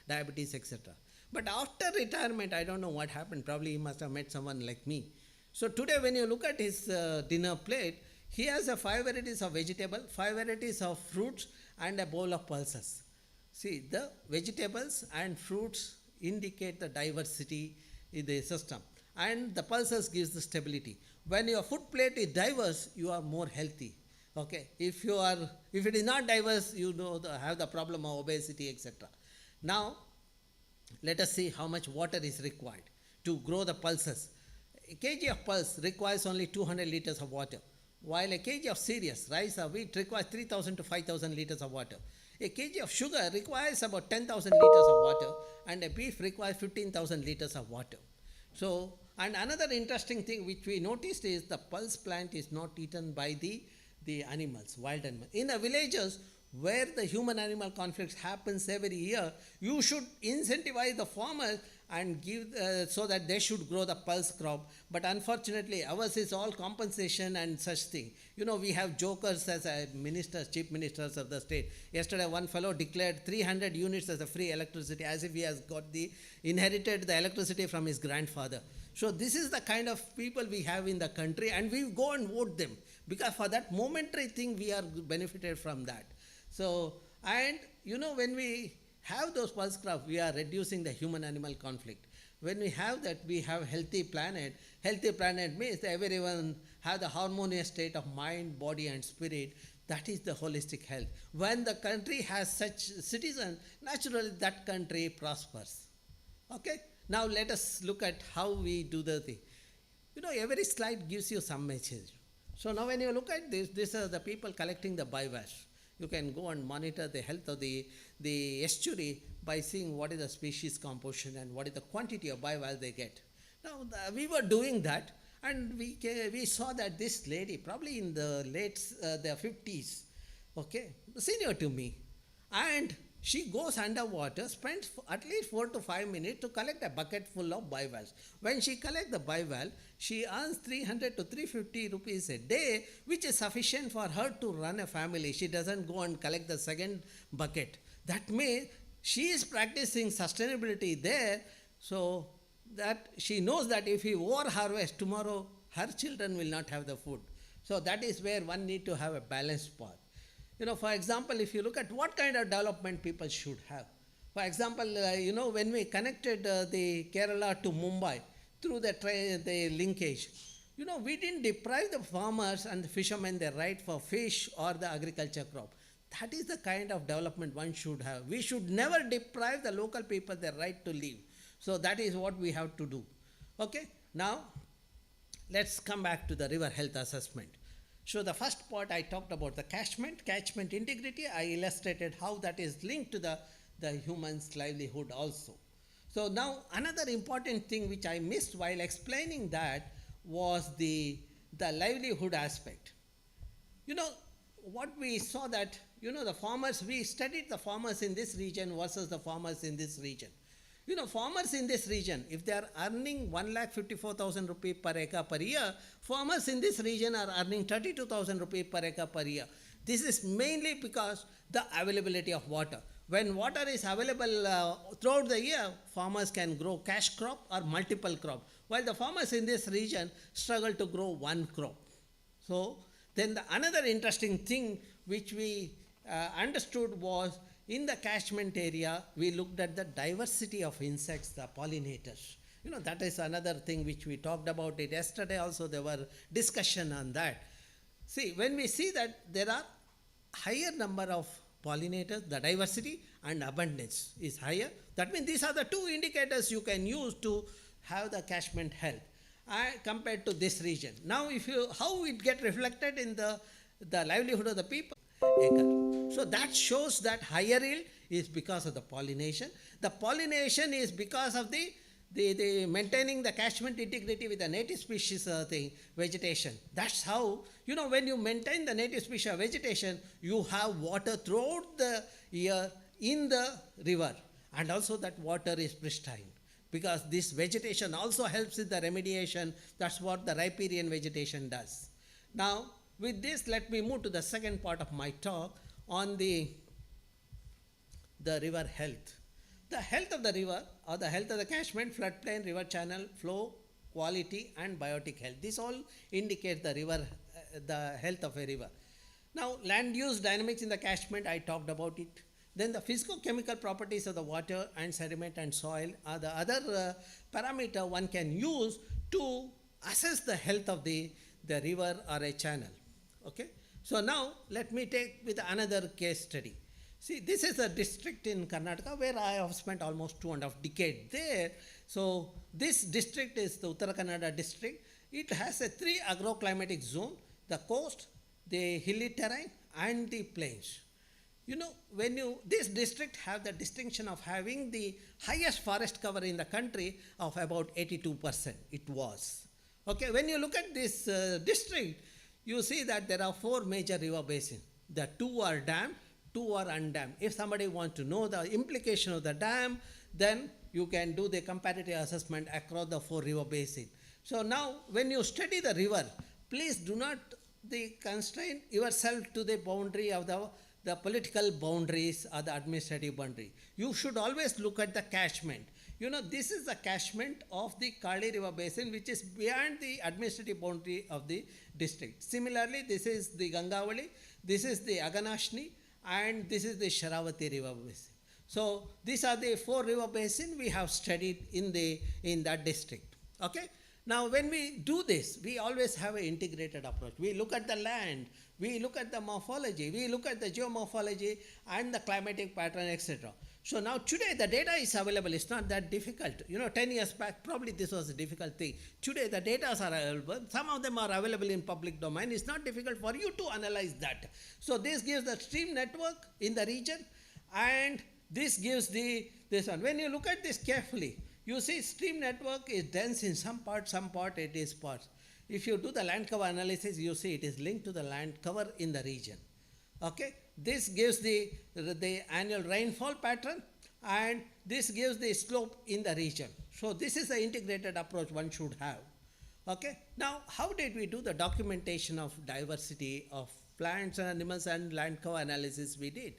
diabetes, etc. But after retirement, I don't know what happened. Probably he must have met someone like me. So today when you look at his dinner plate, he has 5 varieties of vegetable, 5 varieties of fruits, and a bowl of pulses. See, the vegetables and fruits indicate the diversity in the system, and the pulses gives the stability. When your food plate is diverse, you are more healthy. Okay, if it is not diverse, have the problem of obesity, etc. Now, let us see how much water is required to grow the pulses. A kg of pulse requires only 200 liters of water, while a kg of cereals, rice or wheat, requires 3,000 to 5,000 liters of water. A kg of sugar requires about 10,000 liters of water, and a beef requires 15,000 liters of water. So, and another interesting thing which we noticed is the pulse plant is not eaten by the animals, wild animals. In the villages where the human-animal conflicts happens every year, you should incentivize the farmers and give so that they should grow the pulse crop. But unfortunately, ours is all compensation and such thing. We have jokers as chief ministers of the state. Yesterday, one fellow declared 300 units as a free electricity, as if he has inherited the electricity from his grandfather. So this is the kind of people we have in the country, and we go and vote them because for that momentary thing we are benefited from that. So, and when we have those pulse crops, we are reducing the human-animal conflict. When we have that, we have healthy planet. Healthy planet means that everyone have the harmonious state of mind, body and spirit. That is the holistic health. When the country has such citizens, naturally that country prospers. Okay? Now let us look at how we do the thing. Every slide gives you some message. So now when you look at this, these are the people collecting the biowaste. You can go and monitor the health of the estuary by seeing what is the species composition and what is the quantity of bivalve they get. Now, we were doing that, and we saw that this lady, probably in the the 50s, okay, senior to me, and she goes underwater, spends at least 4 to 5 minutes to collect a bucket full of bivalves. When she collects the bivalve, she earns 300 to 350 rupees a day, which is sufficient for her to run a family. She doesn't go and collect the second bucket. That means she is practicing sustainability there, so that she knows that if we over-harvest tomorrow, her children will not have the food. So that is where one need to have a balanced path. For example, if you look at what kind of development people should have. For example, when we connected the Kerala to Mumbai through the linkage, we didn't deprive the farmers and the fishermen their right for fish or the agriculture crop. That is the kind of development one should have. We should never deprive the local people their right to live. So that is what we have to do. Okay, now let's come back to the river health assessment. So the first part I talked about the catchment integrity. I illustrated how that is linked to the human's livelihood also. So now another important thing which I missed while explaining that was the livelihood aspect. What we saw that, the farmers, we studied the farmers in this region versus the farmers in this region. Farmers in this region, if they are earning 1,54,000 rupees per acre per year, farmers in this region are earning 32,000 rupees per acre per year. This is mainly because the availability of water. When water is available throughout the year, farmers can grow cash crop or multiple crop, while the farmers in this region struggle to grow one crop. So then another interesting thing which we understood was, in the catchment area, we looked at the diversity of insects, the pollinators. That is another thing which we talked about it yesterday also. There were discussion on that. See, when we see that there are higher number of pollinators, the diversity and abundance is higher. That means these are the two indicators you can use to have the catchment health compared to this region. Now, how it get reflected in the livelihood of the people? Acre. So that shows that higher yield is because of the pollination. The pollination is because of the maintaining the catchment integrity with the native species vegetation. That's how, when you maintain the native species vegetation, you have water throughout the year in the river, and also that water is pristine, because this vegetation also helps in the remediation. That's what the riparian vegetation does. Now, with this, let me move to the second part of my talk on the river health. The health of the river, or the health of the catchment, floodplain, river channel, flow, quality and biotic health. This all indicate the health of a river. Now, land use dynamics in the catchment, I talked about it. Then the physico-chemical properties of the water and sediment and soil are the other parameter one can use to assess the health of the river or a channel. Okay, so now let me take with another case study. See, this is a district in Karnataka where I have spent almost 2.5 decades there. So this district is the Uttara Kannada district. It has a 3 agroclimatic zone: the coast, the hilly terrain and the plains. This district have the distinction of having the highest forest cover in the country of about 82%. It was. Okay, when you look at this district, you see that there are 4 major river basins. The 2 are dammed, 2 are undammed. If somebody wants to know the implication of the dam, then you can do the comparative assessment across the 4 river basins. So now, when you study the river, please do not constrain yourself to the boundary of the political boundaries or the administrative boundary. You should always look at the catchment. This is the catchment of the Kali River Basin, which is beyond the administrative boundary of the district. Similarly, this is the Gangavali, this is the Aganashni, and this is the Sharavati River Basin. So these are the 4 river basins we have studied in that district. Okay. Now, when we do this, we always have an integrated approach. We look at the land, we look at the morphology, we look at the geomorphology and the climatic pattern, etc. So now today the data is available. It's not that difficult. 10 years back, probably this was a difficult thing. Today the data are available. Some of them are available in public domain. It's not difficult for you to analyze that. So this gives the stream network in the region, and this gives this one. When you look at this carefully, you see stream network is dense in some part it is sparse. If you do the land cover analysis, you see it is linked to the land cover in the region. Okay, this gives the annual rainfall pattern, and this gives the slope in the region. So this is the integrated approach one should have. Okay, now how did we do the documentation of diversity of plants and animals and land cover analysis we did?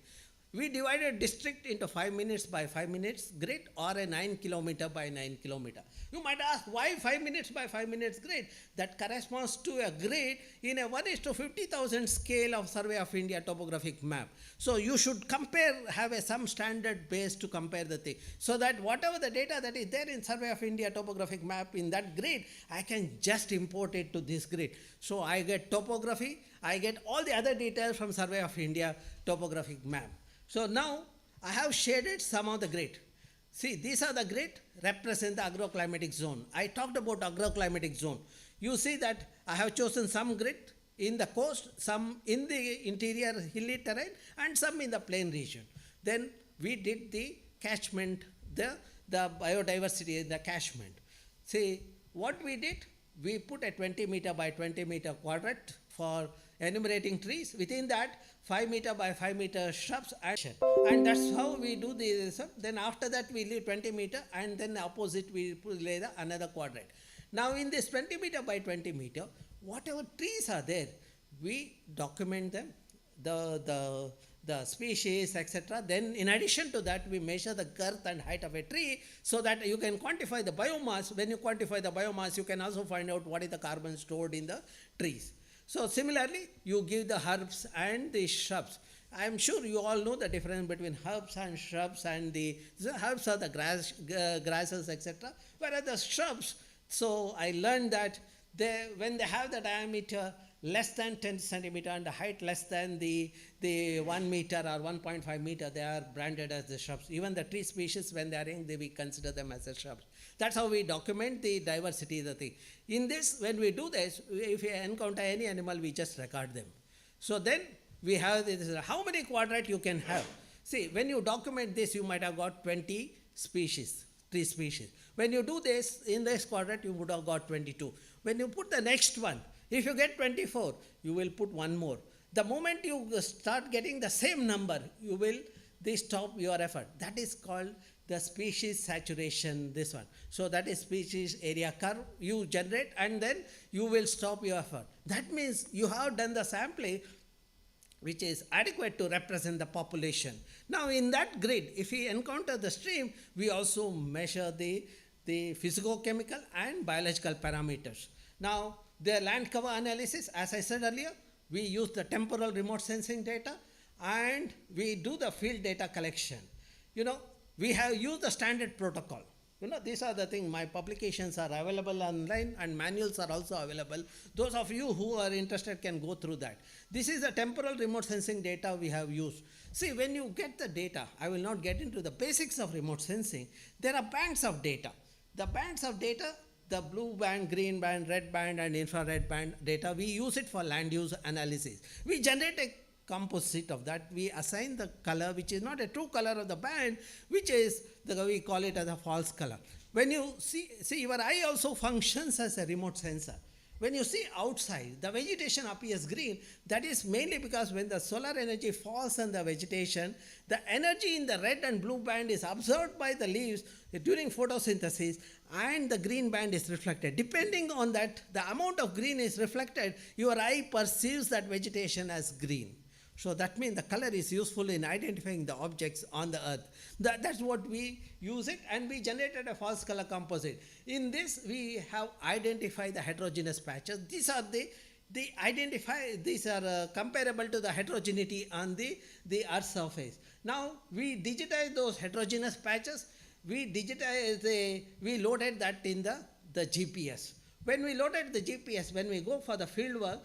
We divided district into 5 minutes by 5 minutes grid, or a 9 kilometer by 9 kilometer. You might ask, why 5 minutes by 5 minutes grid? That corresponds to a grid in a 1:50,000 scale of Survey of India topographic map. So you should compare, have some standard base to compare the thing, so that whatever the data that is there in Survey of India topographic map in that grid, I can just import it to this grid. So I get topography, I get all the other details from Survey of India topographic map. So now I have shaded some of the grid. See, these are the grid represent the agroclimatic zone. I talked about agroclimatic zone. You see that I have chosen some grid in the coast, some in the interior hilly terrain, and some in the plain region. Then we did the catchment, the biodiversity in the catchment. See, what we did, we put a 20 meter by 20 meter quadrant for enumerating trees. Within that, 5 meter by 5 meter shrubs, and that's how we do this. Then after that we leave 20 meter, and then opposite we lay another quadrant. Now in this 20 meter by 20 meter, whatever trees are there, we document them, the species, etc. Then in addition to that, we measure the girth and height of a tree, so that you can quantify the biomass. When you quantify the biomass, you can also find out what is the carbon stored in the trees. So similarly, you give the herbs and the shrubs. I am sure you all know the difference between herbs and shrubs, and the herbs are the grasses, etc. Whereas the shrubs, so I learned that when they have the diameter less than 10 centimeter and the height less than the 1 meter or 1.5 meter, they are branded as the shrubs. Even the tree species, when they are in, we consider them as the shrubs. That's how we document the diversity of the thing. In this, when we do this, if we encounter any animal, we just record them. So then we have this, how many quadrant you can have. See, when you document this, you might have got 20 species, tree species. When you do this, in this quadrant, you would have got 22. When you put the next one, if you get 24, you will put one more. The moment you start getting the same number, you will stop your effort. That is called the species saturation, this one. So that is species area curve you generate, and then you will stop your effort. That means you have done the sampling which is adequate to represent the population. Now in that grid, if we encounter the stream, we also measure the physicochemical and biological parameters. Now the land cover analysis, as I said earlier, we use the temporal remote sensing data, and we do the field data collection. We have used the standard protocol. These are the things. My publications are available online, and manuals are also available. Those of you who are interested can go through that. This is the temporal remote sensing data we have used. See, when you get the data, I will not get into the basics of remote sensing. There are bands of data. The bands of data, the blue band, green band, red band, and infrared band data, we use it for land use analysis. We generate a composite of that. We assign the color, which is not a true color of the band, which is, we call it as a false color. When you see your eye also functions as a remote sensor. When you see outside, the vegetation appears green. That is mainly because when the solar energy falls on the vegetation, the energy in the red and blue band is absorbed by the leaves during photosynthesis, and the green band is reflected. Depending on that, the amount of green is reflected, your eye perceives that vegetation as green. So that means the color is useful in identifying the objects on the earth. That's what we use it, and we generated a false color composite. In this, we have identified the heterogeneous patches. These are these are comparable to the heterogeneity on the earth surface. Now we digitize those heterogeneous patches. We loaded that in the GPS. when we loaded the GPS, when we go for the field work,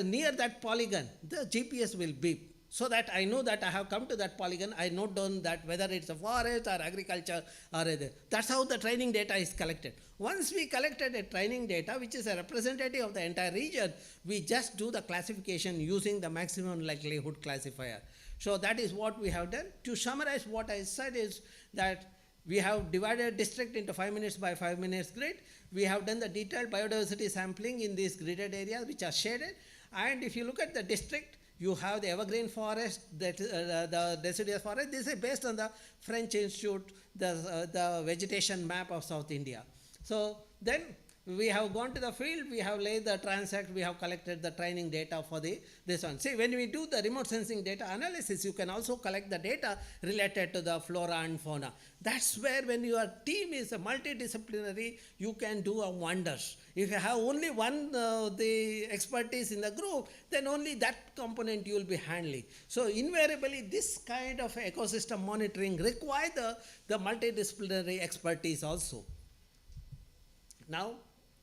near that polygon, the GPS will beep. So that I know that I have come to that polygon, I note down that whether it's a forest or agriculture or other. That's how the training data is collected. Once we collected a training data, which is a representative of the entire region, we just do the classification using the maximum likelihood classifier. So that is what we have done. To summarize what I said is that we have divided district into 5 minutes by 5 minutes grid. We have done the detailed biodiversity sampling in these gridded areas which are shaded. And if you look at the district, you have the evergreen forest, the deciduous forest. This is based on the French Institute, the vegetation map of South India. So then we have gone to the field, we have laid the transect, we have collected the training data for this one. See, when we do the remote sensing data analysis, you can also collect the data related to the flora and fauna. That's where when your team is a multidisciplinary, you can do wonders. If you have only one the expertise in the group, then only that component you will be handling. So invariably, this kind of ecosystem monitoring requires the multidisciplinary expertise also. Now,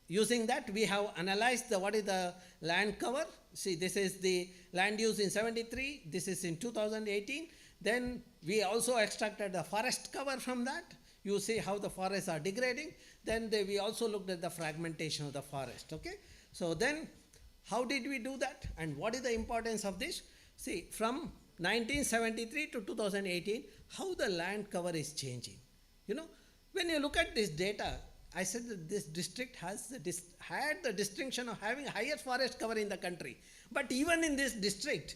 using that, we have analyzed what is the land cover. See, this is the land use in 73, this is in 2018. Then we also extracted the forest cover from that. You see how the forests are degrading. Then we also looked at the fragmentation of the forest, okay. So then, how did we do that? And what is the importance of this? See, from 1973 to 2018, how the land cover is changing. You know, when you look at this data, I said that this district has had the distinction of having highest forest cover in the country. But even in this district,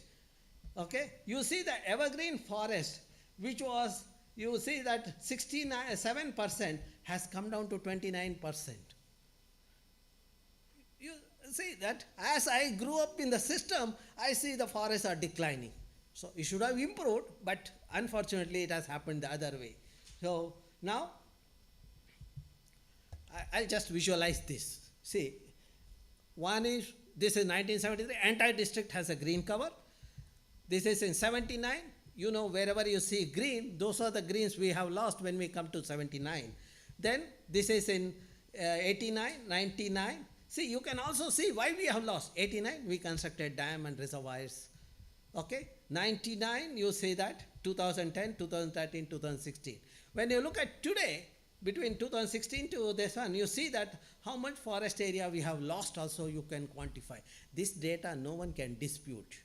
okay, you see the evergreen forest, which was, you see that 67% has come down to 29%. You see that as I grew up in the system, I see the forests are declining. So it should have improved, but unfortunately it has happened the other way. So now, I'll just visualize this. See, one is, this is 1973, entire district has a green cover. This is in 79, you know, wherever you see green, those are the greens we have lost when we come to 79. Then this is in 89, 99. See, you can also see why we have lost. 89, we constructed dam and reservoirs. Okay, 99, you see that, 2010, 2013, 2016. When you look at today, between 2016 to this one, you see that how much forest area we have lost also you can quantify. This data no one can dispute.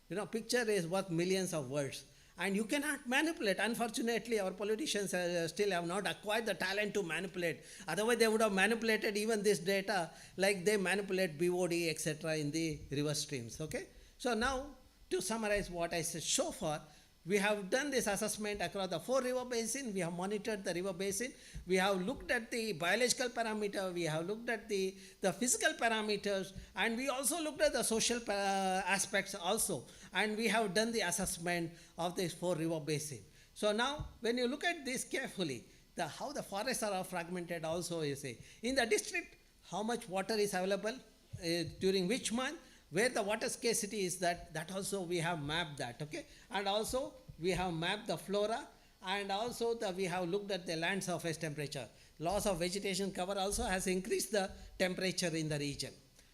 You know, picture is worth millions of words. And you cannot manipulate. Unfortunately, our politicians still have not acquired the talent to manipulate. Otherwise, they would have manipulated even this data like they manipulate BOD, etc. in the river streams, okay? So now, to summarize what I said so far, we have done this assessment across the 4 river basins. We have monitored the river basin. We have looked at the biological parameter. We have looked at the physical parameters. And we also looked at the social aspects also. And we have done the assessment of these 4 river basins. So now, when you look at this carefully, how the forests are fragmented also, you see. In the district, how much water is available, during which month, where the water scarcity is, that also we have mapped that, okay. And also we have mapped the flora, and also we have looked at the land surface temperature. Loss of vegetation cover also has increased the temperature in the region.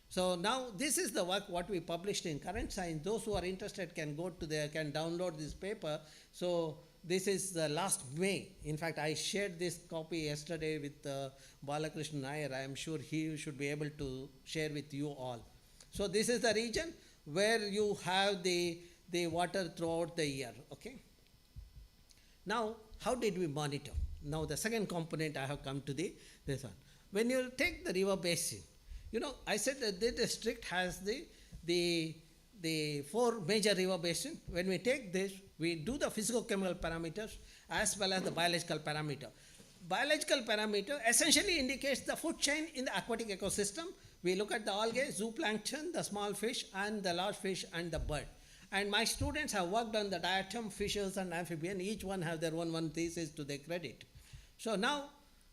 So now this is the work what we published in Current Science. Those who are interested can go to can download this paper. So this is the last May. In fact, I shared this copy yesterday with Balakrishnan Nair. I am sure he should be able to share with you all. So this is the region where you have the water throughout the year, okay. Now, how did we monitor? Now, the second component I have come to this one. When you take the river basin, you know, I said that the district has the 4 major river basins. When we take this, we do the physicochemical parameters as well as the biological parameter. Biological parameter essentially indicates the food chain in the aquatic ecosystem. We look at the algae, zooplankton, the small fish, and the large fish, and the bird. And my students have worked on the diatom, fishes, and amphibian. Each one have their own thesis to their credit. So now,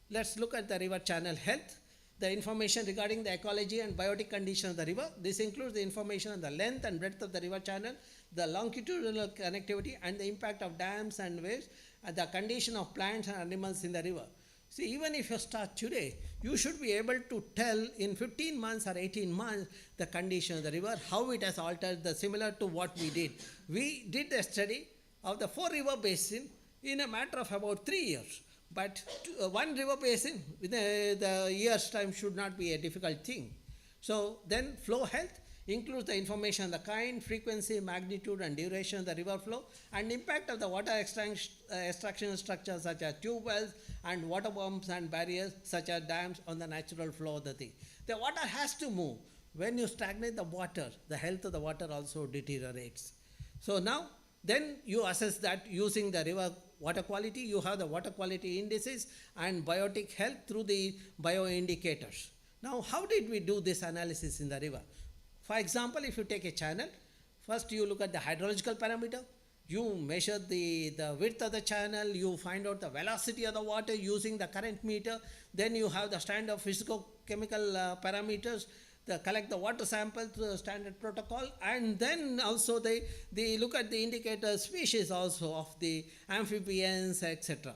let's look at the river channel health. The information regarding the ecology and biotic condition of the river. This includes the information on the length and breadth of the river channel, the longitudinal connectivity, and the impact of dams and waves, and the condition of plants and animals in the river. See, even if you start today, you should be able to tell in 15 months or 18 months the condition of the river, how it has altered, similar to what we did. We did a study of the 4 river basin in a matter of about 3 years. But one river basin within the year's time should not be a difficult thing. So then flow health includes the information on the kind, frequency, magnitude and duration of the river flow and impact of the water extraction structures such as tube wells and water pumps and barriers such as dams on the natural flow of the thing. The water has to move. When you stagnate the water, the health of the water also deteriorates. So now, then you assess that using the river water quality, you have the water quality indices and biotic health through the bioindicators. Now, how did we do this analysis in the river? For example, if you take a channel, first you look at the hydrological parameter, you measure the width of the channel, you find out the velocity of the water using the current meter, then you have the standard physico-chemical parameters, collect the water sample through the standard protocol, and then also they look at the indicator species also of the amphibians, etc.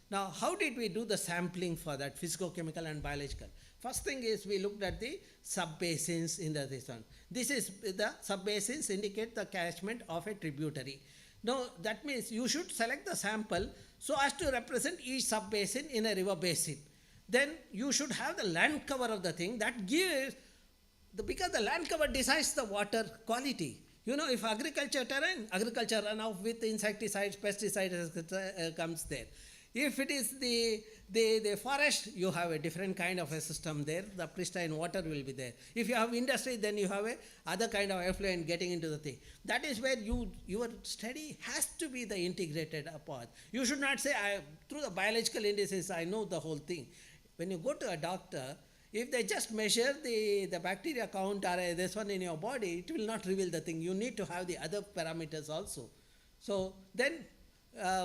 Now, how did we do the sampling for that physico-chemical and biological? First thing is we looked at the subbasins in this one. This is the subbasins indicate the catchment of a tributary. Now, that means you should select the sample so as to represent each subbasin in a river basin. Then you should have the land cover of the thing that gives, because the land cover decides the water quality. You know, if agriculture terrain, agriculture runoff with insecticides, pesticides comes there. If it is the forest, you have a different kind of a system there. The pristine water will be there. If you have industry, then you have a other kind of effluent getting into the thing. That is where your study has to be the integrated part. You should not say, through the biological indices, I know the whole thing. When you go to a doctor, if they just measure the bacteria count or this one in your body, it will not reveal the thing. You need to have the other parameters also. So then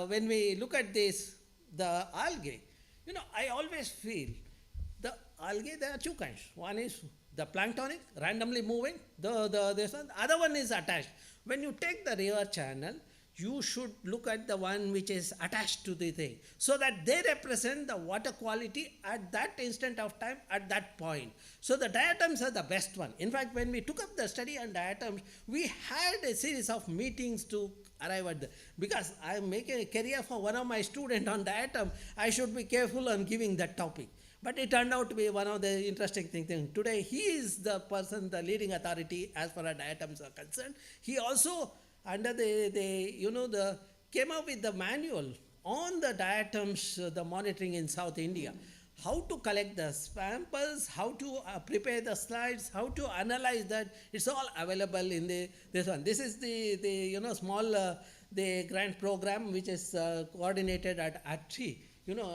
when we look at this, the algae, you know, I always feel the algae, there are 2 kinds. One is the planktonic, randomly moving, this one. The other one is attached. When you take the river channel, you should look at the one which is attached to the thing, so that they represent the water quality at that instant of time, at that point. So the diatoms are the best one. In fact, when we took up the study on diatoms, we had a series of meetings to arrive at because I am making a career for one of my students on diatom, I should be careful on giving that topic. But it turned out to be one of the interesting things. Today, he is the person, the leading authority as far as diatoms are concerned. He also, under came up with the manual on the diatoms, the monitoring in South India. How to collect the samples, how to prepare the slides, how to analyze that. It's all available in this one. This is the small the grant program which is coordinated at ATRI.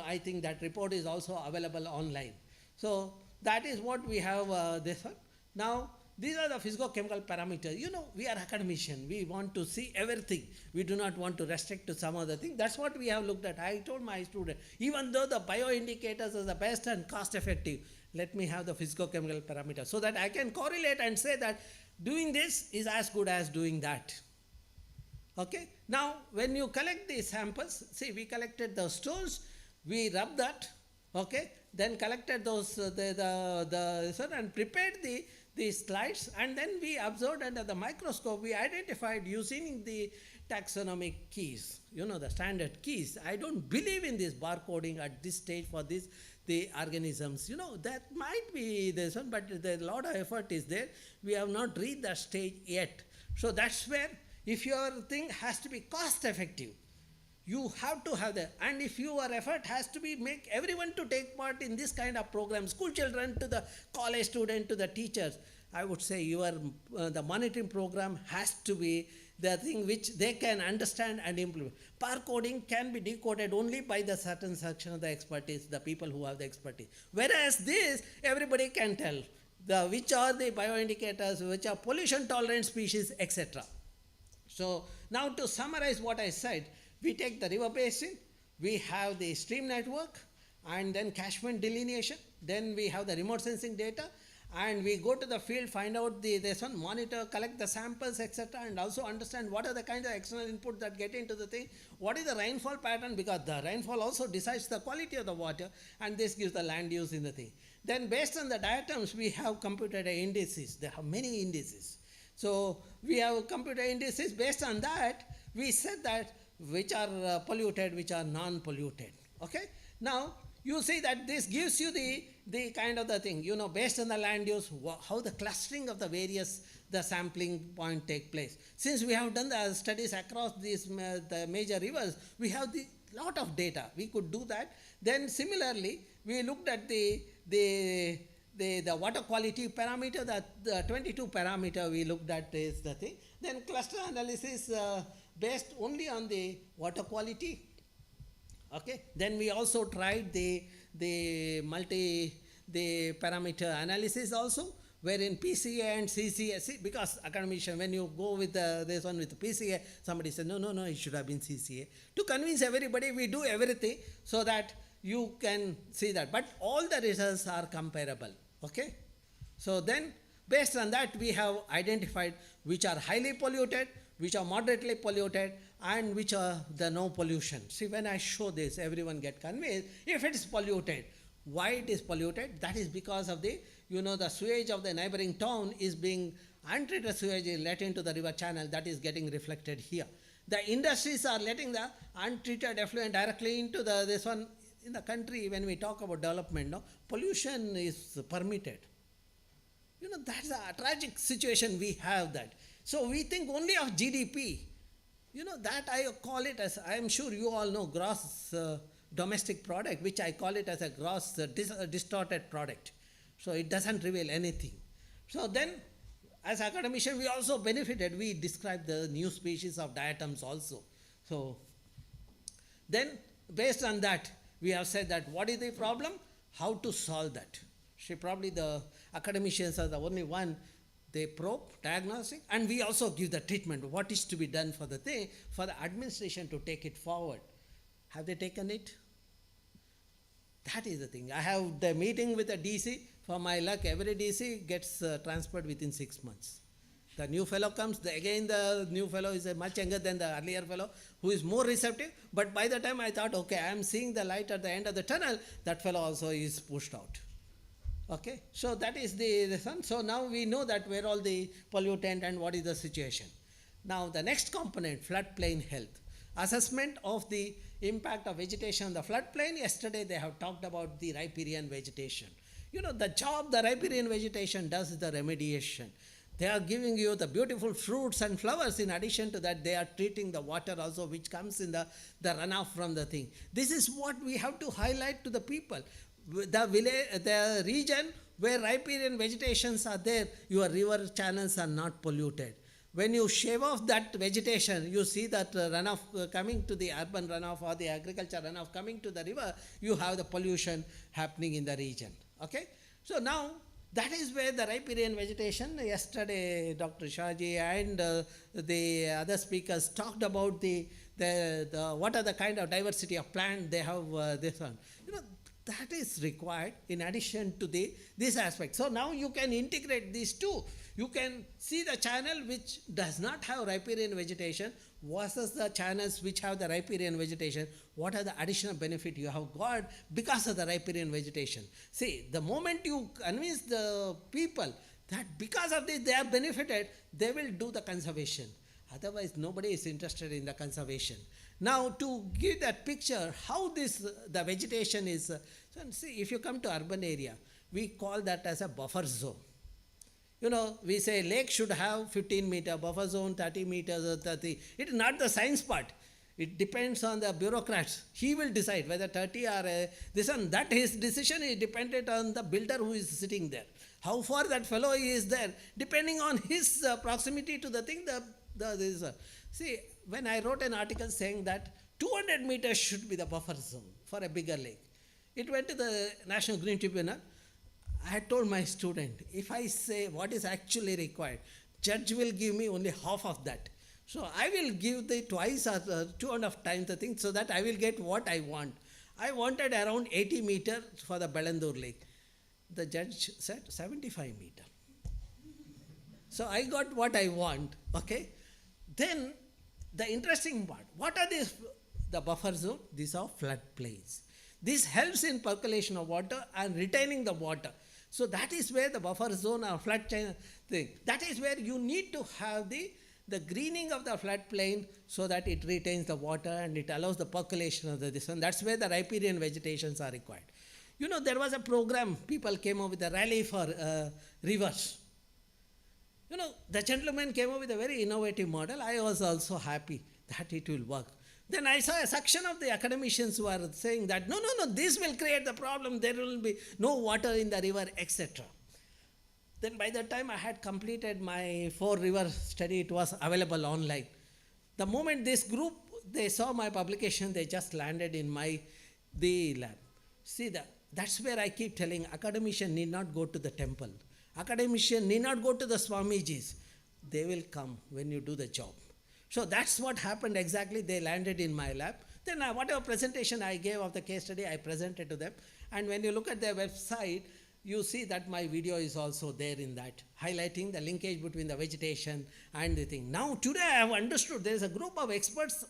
I think that report is also available online. So that is what we have this one. Now, these are the physico-chemical parameters. We are academicians. We want to see everything. We do not want to restrict to some other thing. That's what we have looked at. I told my student, even though the bioindicators are the best and cost effective, let me have the physico-chemical parameters so that I can correlate and say that doing this is as good as doing that. Okay. Now, when you collect the samples, see, we collected the stones, we rubbed that, okay, then collected those, and prepared the slides, and then we observed under the microscope, we identified using the taxonomic keys, the standard keys. I don't believe in this barcoding at this stage for the organisms. That might be this one, but a lot of effort is there. We have not reached that stage yet. So that's where, if your thing has to be cost effective, you have to have that. And if your effort has to be make everyone to take part in this kind of program, school children to the college student to the teachers, I would say the monitoring program has to be the thing which they can understand and implement. Barcoding can be decoded only by the certain section of the expertise, the people who have the expertise. Whereas this, everybody can tell which are the bioindicators, which are pollution tolerant species, etc. So now to summarize what I said, we take the river basin, we have the stream network, and then catchment delineation, then we have the remote sensing data, and we go to the field, find out this one, monitor, collect the samples, etc., and also understand what are the kinds of external input that get into the thing, what is the rainfall pattern, because the rainfall also decides the quality of the water, and this gives the land use in the thing. Then based on the diatoms, we have computed indices. There are many indices. So we have computed indices. Based on that, we said that which are polluted, which are non-polluted. Okay? Now, you see that this gives you the kind of the thing, based on the land use, how the clustering of the various, the sampling point take place. Since we have done the studies across these the major rivers, we have the lot of data. We could do that. Then similarly, we looked at the water quality parameter, the 22 parameter we looked at is the thing. Then cluster analysis based only on the water quality. Okay. Then we also tried the parameter analysis also, wherein PCA and CCA, see, because academician, when you go with this one with PCA, somebody said, no, it should have been CCA. To convince everybody, we do everything so that you can see that. But all the results are comparable. Okay. So then, based on that, we have identified which are highly polluted, which are moderately polluted, and which are the no pollution. See, when I show this, everyone get convinced. If it is polluted, why it is polluted? That is because of the, the sewage of the neighboring town is being, untreated sewage is let into the river channel, that is getting reflected here. The industries are letting the untreated effluent directly into this one. In the country, when we talk about development, pollution is permitted. That's a tragic situation we have that. So we think only of GDP. That I call it as, I am sure you all know, gross domestic product, which I call it as a gross distorted product. So it doesn't reveal anything. So then, as academician, we also benefited. We described the new species of diatoms also. So then, based on that, we have said that what is the problem, how to solve that. See, probably the academicians are the only one, they probe, diagnostic, and we also give the treatment, what is to be done for the thing, for the administration to take it forward. Have they taken it? That is the thing. I have the meeting with the DC. For my luck, every DC gets transferred within 6 months. The new fellow comes, again the new fellow is much younger than the earlier fellow, who is more receptive, but by the time I thought, okay, I am seeing the light at the end of the tunnel, that fellow also is pushed out. Okay, so that is the sun. So now we know that where all the pollutant and what is the situation. Now the next component, floodplain health. Assessment of the impact of vegetation on the floodplain. Yesterday they have talked about the riparian vegetation. The job the riparian vegetation does is the remediation. They are giving you the beautiful fruits and flowers. In addition to that, they are treating the water also, which comes in the runoff from the thing. This is what we have to highlight to the people. The village, the region where riparian vegetations are there, your river channels are not polluted. When you shave off that vegetation, you see that runoff coming to the urban runoff or the agriculture runoff coming to the river, you have the pollution happening in the region. Okay? So now, that is where the riparian vegetation, yesterday Dr. Shaji and the other speakers talked about the what are the kind of diversity of plant they have this one. That is required in addition to this aspect. So now you can integrate these two. You can see the channel which does not have riparian vegetation versus the channels which have the riparian vegetation. What are the additional benefit you have got because of the riparian vegetation? See, the moment you convince the people that because of this they are benefited, they will do the conservation. Otherwise, nobody is interested in the conservation. Now, to give that picture, how the vegetation is, so see, if you come to urban area, we call that as a buffer zone. We say lake should have 15-meter buffer zone, 30 meters or 30. It is not the science part. It depends on the bureaucrats. He will decide whether 30 or this and that. His decision is dependent on the builder who is sitting there. How far that fellow is there, depending on his proximity to the thing, this. See, when I wrote an article saying that 200 meters should be the buffer zone for a bigger lake, it went to the National Green Tribunal. I had told my student, if I say what is actually required, judge will give me only half of that. So I will give the twice or 2.5 times the thing so that I will get what I want. I wanted around 80 meters for the Belandur lake. The judge said 75 meter. So I got what I want, okay. Then the interesting part, what are these, the buffer zone? These are floodplains. This helps in percolation of water and retaining the water. So that is where the buffer zone or flood chain thing, that is where you need to have the greening of the floodplain so that it retains the water and it allows the percolation of this one. That's where the riparian vegetations are required. You know, there was a program, people came up with a rally for rivers. You know, the gentleman came up with a very innovative model. I was also happy that it will work. Then I saw a section of the academicians who are saying that, no, this will create the problem, there will be no water in the river, etc. Then by the time I had completed my 4 river study, it was available online. The moment this group, they saw my publication, they just landed in the lab. See, that's where I keep telling, academician need not go to the temple. Academician need not go to the Swamijis. They will come when you do the job. So that's what happened exactly. They landed in my lab. Then whatever presentation I gave of the case study, I presented to them. And when you look at their website, you see that my video is also there in that, highlighting the linkage between the vegetation and the thing. Now today I have understood there is a group of experts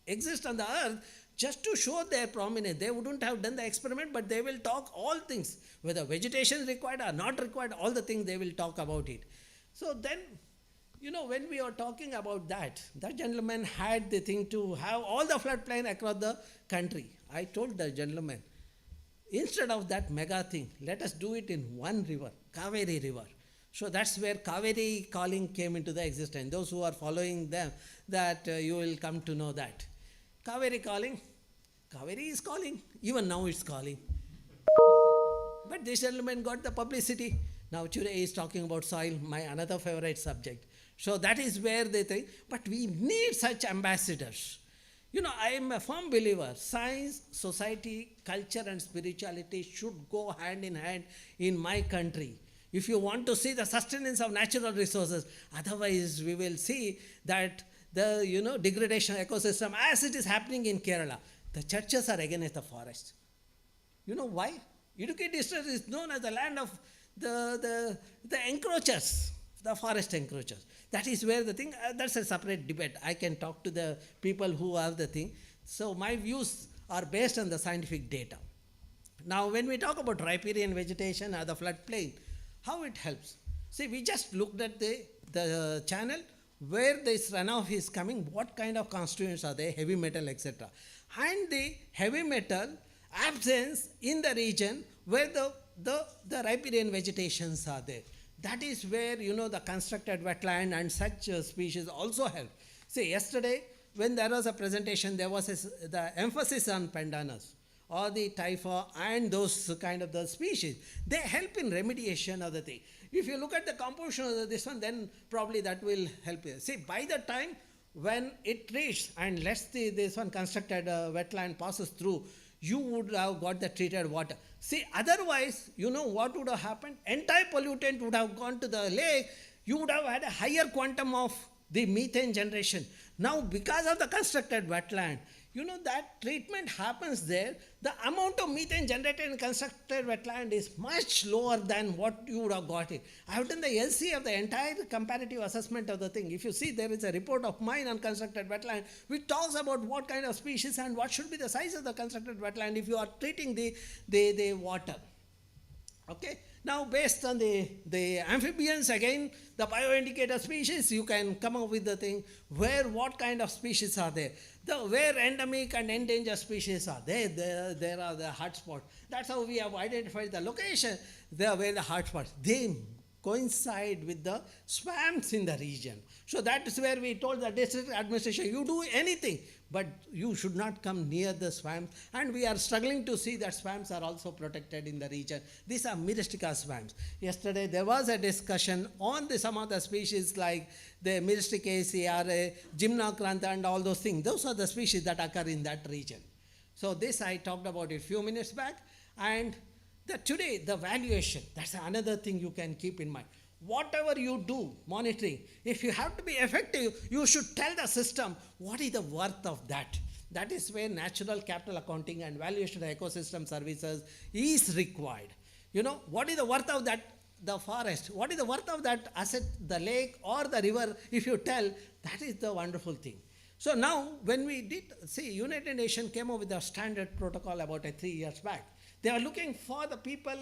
exist on the earth just to show their prominence. They wouldn't have done the experiment, but they will talk all things, whether vegetation is required or not required, all the things they will talk about it. So then, you know, when we are talking about that gentleman had the thing to have all the floodplain across the country. I told the gentleman, instead of that mega thing, let us do it in one river, Kaveri River. So that's where Kaveri calling came into the existence. Those who are following them, that you will come to know that. Kaveri calling, Kaveri is calling, even now it's calling. But this gentleman got the publicity. Now today he is talking about soil, my another favorite subject. So that is where they think, but we need such ambassadors. You know, I am a firm believer, science, society, culture and spirituality should go hand in hand in my country. If you want to see the sustenance of natural resources, otherwise we will see that the, you know, degradation of ecosystem as it is happening in Kerala. The churches are against the forest. You know why? Idukki district is known as the land of the encroachers, the forest encroachers. That is where the thing, that's a separate debate. I can talk to the people who have the thing. So my views are based on the scientific data. Now when we talk about riparian vegetation or the floodplain, how it helps? See, we just looked at the channel where this runoff is coming, what kind of constituents are there, heavy metal, etc. And the heavy metal absence in the region where the riparian vegetations are there. That is where, you know, the constructed wetland and such species also help. See, yesterday when there was a presentation, there was the emphasis on pandanus or the typha and those kind of the species. They help in remediation of the thing. If you look at the composition of this one, then probably that will help you. See, by the time when it reaches and lets this one constructed wetland passes through, you would have got the treated water. See, otherwise, you know what would have happened? Entire pollutant would have gone to the lake. You would have had a higher quantum of the methane generation. Now, because of the constructed wetland, you know that treatment happens there. The amount of methane generated in constructed wetland is much lower than what you would have got it. I have done the LC of the entire comparative assessment of the thing. If you see, there is a report of mine on constructed wetland which talks about what kind of species and what should be the size of the constructed wetland if you are treating the water. Okay. Now, based on the amphibians, again, the bioindicator species, you can come up with the thing where what kind of species are there. Where endemic and endangered species are there are the hotspots. That's how we have identified the location, where the hotspots. They coincide with the swamps in the region. So that is where we told the district administration, you do anything, but you should not come near the swamps. And we are struggling to see that swamps are also protected in the region. These are Myristica swamps. Yesterday there was a discussion on some of the species like the Myristicaceae, Gymnocrantha and all those things. Those are the species that occur in that region. So this I talked about it a few minutes back. And today the valuation, that's another thing you can keep in mind. Whatever you do, monitoring, if you have to be effective, you should tell the system what is the worth of that. That is where natural capital accounting and valuation of ecosystem services is required. what is the worth of that, the forest? What is the worth of that asset, the lake or the river? If you tell, that is the wonderful thing. So now, when we did, see, United Nations came up with a standard protocol about 3 years back. They are looking for the people,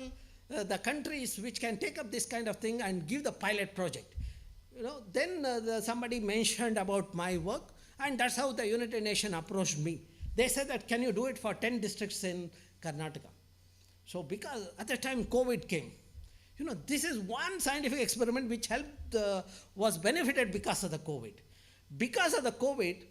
the countries which can take up this kind of thing and give the pilot project. Then somebody mentioned about my work, and that's how the United Nations approached me. They said that, can you do it for 10 districts in Karnataka? So because at the time COVID came, this is one scientific experiment which helped, was benefited because of the COVID. Because of the COVID,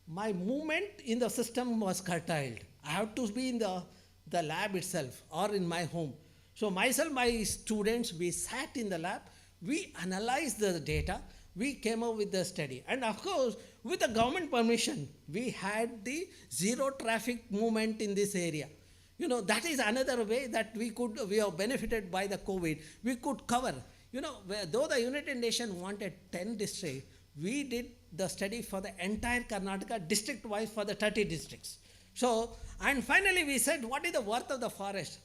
my movement in the system was curtailed. I have to be in the lab itself or in my home. So myself, my students, we sat in the lab, we analyzed the data, we came up with the study. And of course, with the government permission, we had the zero traffic movement in this area. That is another way that we are benefited by the COVID. We could cover, though the United Nations wanted 10 districts, we did the study for the entire Karnataka, district-wise for the 30 districts. So, and finally we said, what is the worth of the forest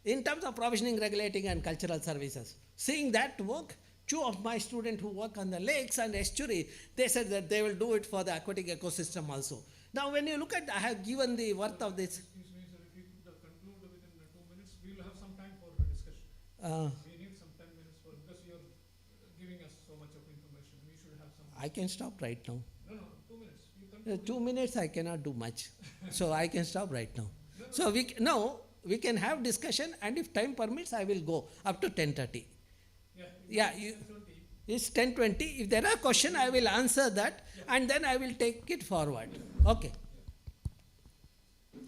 in terms of provisioning, regulating and cultural services? Seeing that work, 2 of my students who work on the lakes and estuary, they said that they will do it for the aquatic ecosystem also. Now when you look at, I have given the worth of this. Excuse me, sir, if you could conclude within 2 minutes, we will have some time for discussion. We need some 10 minutes because you are giving us so much of information. We should have some. I can stop right now. No, 2 minutes. You can 2 minutes I cannot do much. So I can stop right now. So we can have discussion, and if time permits, I will go up to 10:30. Yeah, it's 10:20. If there are questions, I will answer that, and then I will take it forward. Okay.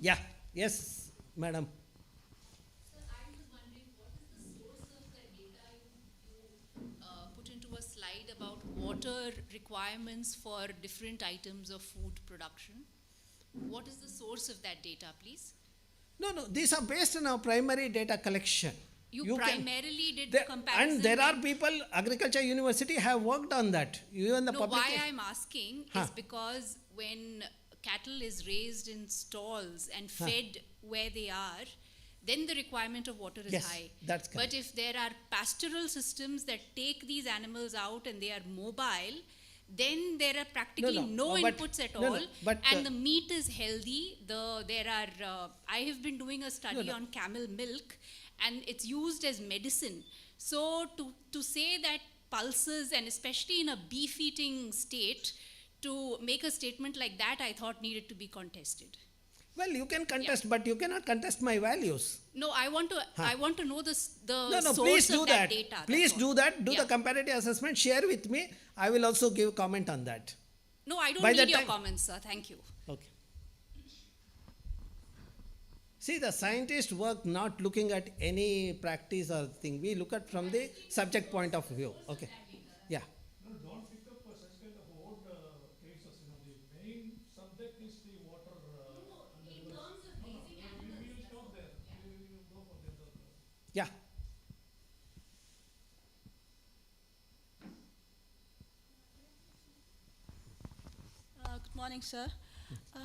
Yeah. Yes, madam. Sir, I was wondering, what is the source of the data you put into a slide about water requirements for different items of food production? What is the source of that data, please? No, these are based on our primary data collection. You primarily did the comparison. And there are people, Agriculture University have worked on that. Even the why I'm asking is because when cattle is raised in stalls and fed where they are, then the requirement of water is high. That's correct. But if there are pastoral systems that take these animals out and they are mobile, then there are practically no inputs at all, and the meat is healthy. I have been doing a study on camel milk, and it's used as medicine. So to say that pulses, and especially in a beef-eating state, to make a statement like that, I thought needed to be contested. Well, you can contest, but you cannot contest my values. No, I want to know the source please do of that data. Please do that. Do the comparative assessment. Share with me. I will also give comment on that. No, I don't need your comments, sir. Thank you. Okay. See, the scientists work not looking at any practice or thing. We look at from the subject point of view. Okay. Yeah. No, don't pick up such kind of old cases. The main subject is the water. In terms of raising animals. We will stop there. We will go for the other. Yeah. Good morning, sir.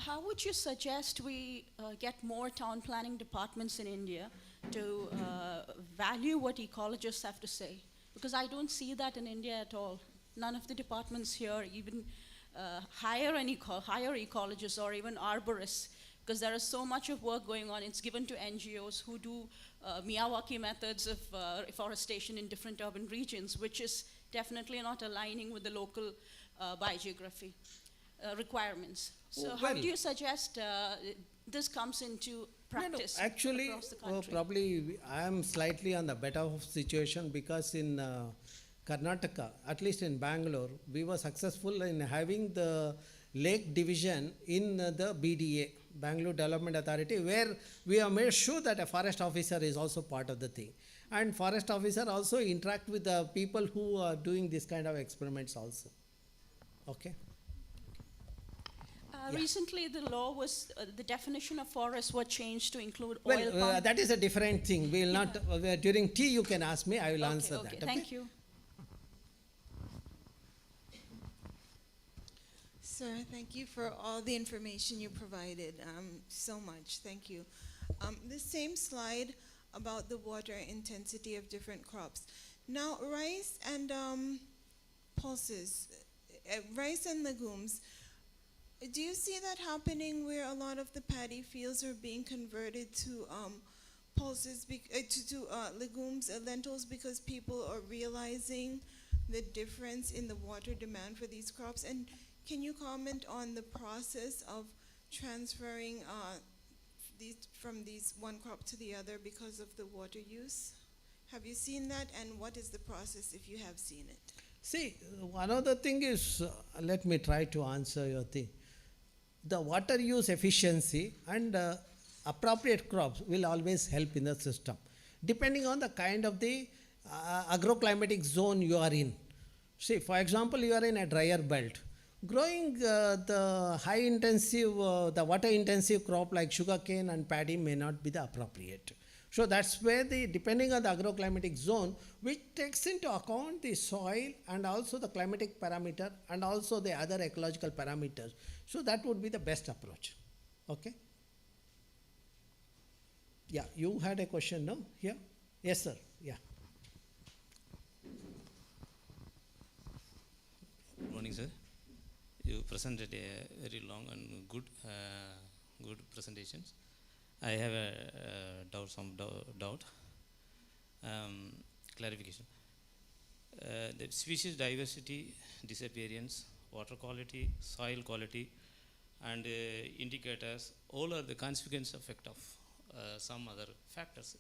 How would you suggest we get more town planning departments in India to value what ecologists have to say? Because I don't see that in India at all. None of the departments here even hire ecologists or even arborists, because there is so much of work going on. It's given to NGOs who do Miyawaki methods of reforestation in different urban regions, which is definitely not aligning with the local biogeography requirements. So how do you suggest this comes into practice actually, across the country? probably I am slightly on the better situation, because in Karnataka, at least in Bangalore, we were successful in having the lake division in the BDA, Bangalore Development Authority, where we have made sure that a forest officer is also part of the thing. And forest officer also interact with the people who are doing this kind of experiments also. Okay. Recently, the law was, the definition of forest was changed to include oil palm. That is a different thing. We will not, during tea you can ask me, I will answer that. Okay? Thank you. Sir, thank you for all the information you provided, so much. Thank you. This same slide, about the water intensity of different crops. Now, rice and pulses, rice and legumes, do you see that happening where a lot of the paddy fields are being converted to pulses, to legumes, lentils, because people are realizing the difference in the water demand for these crops? And can you comment on the process of transferring from these one crop to the other because of the water use? Have you seen that, and what is the process if you have seen it? See, one of the thing is, let me try to answer your thing. The water use efficiency and appropriate crops will always help in the system, depending on the kind of the agroclimatic zone you are in. See, for example, you are in a drier belt. Growing the high intensive, the water intensive crop like sugarcane and paddy may not be the appropriate. So that's where depending on the agroclimatic zone, which takes into account the soil and also the climatic parameter and also the other ecological parameters. So that would be the best approach. Okay? Yeah, you had a question, no? Here? Yes, sir. Yeah. Good morning, sir. You presented a very long and good presentations. I have a some doubt. Clarification. The species diversity, disappearance, water quality, soil quality, and indicators, all are the consequence effect of some other factors,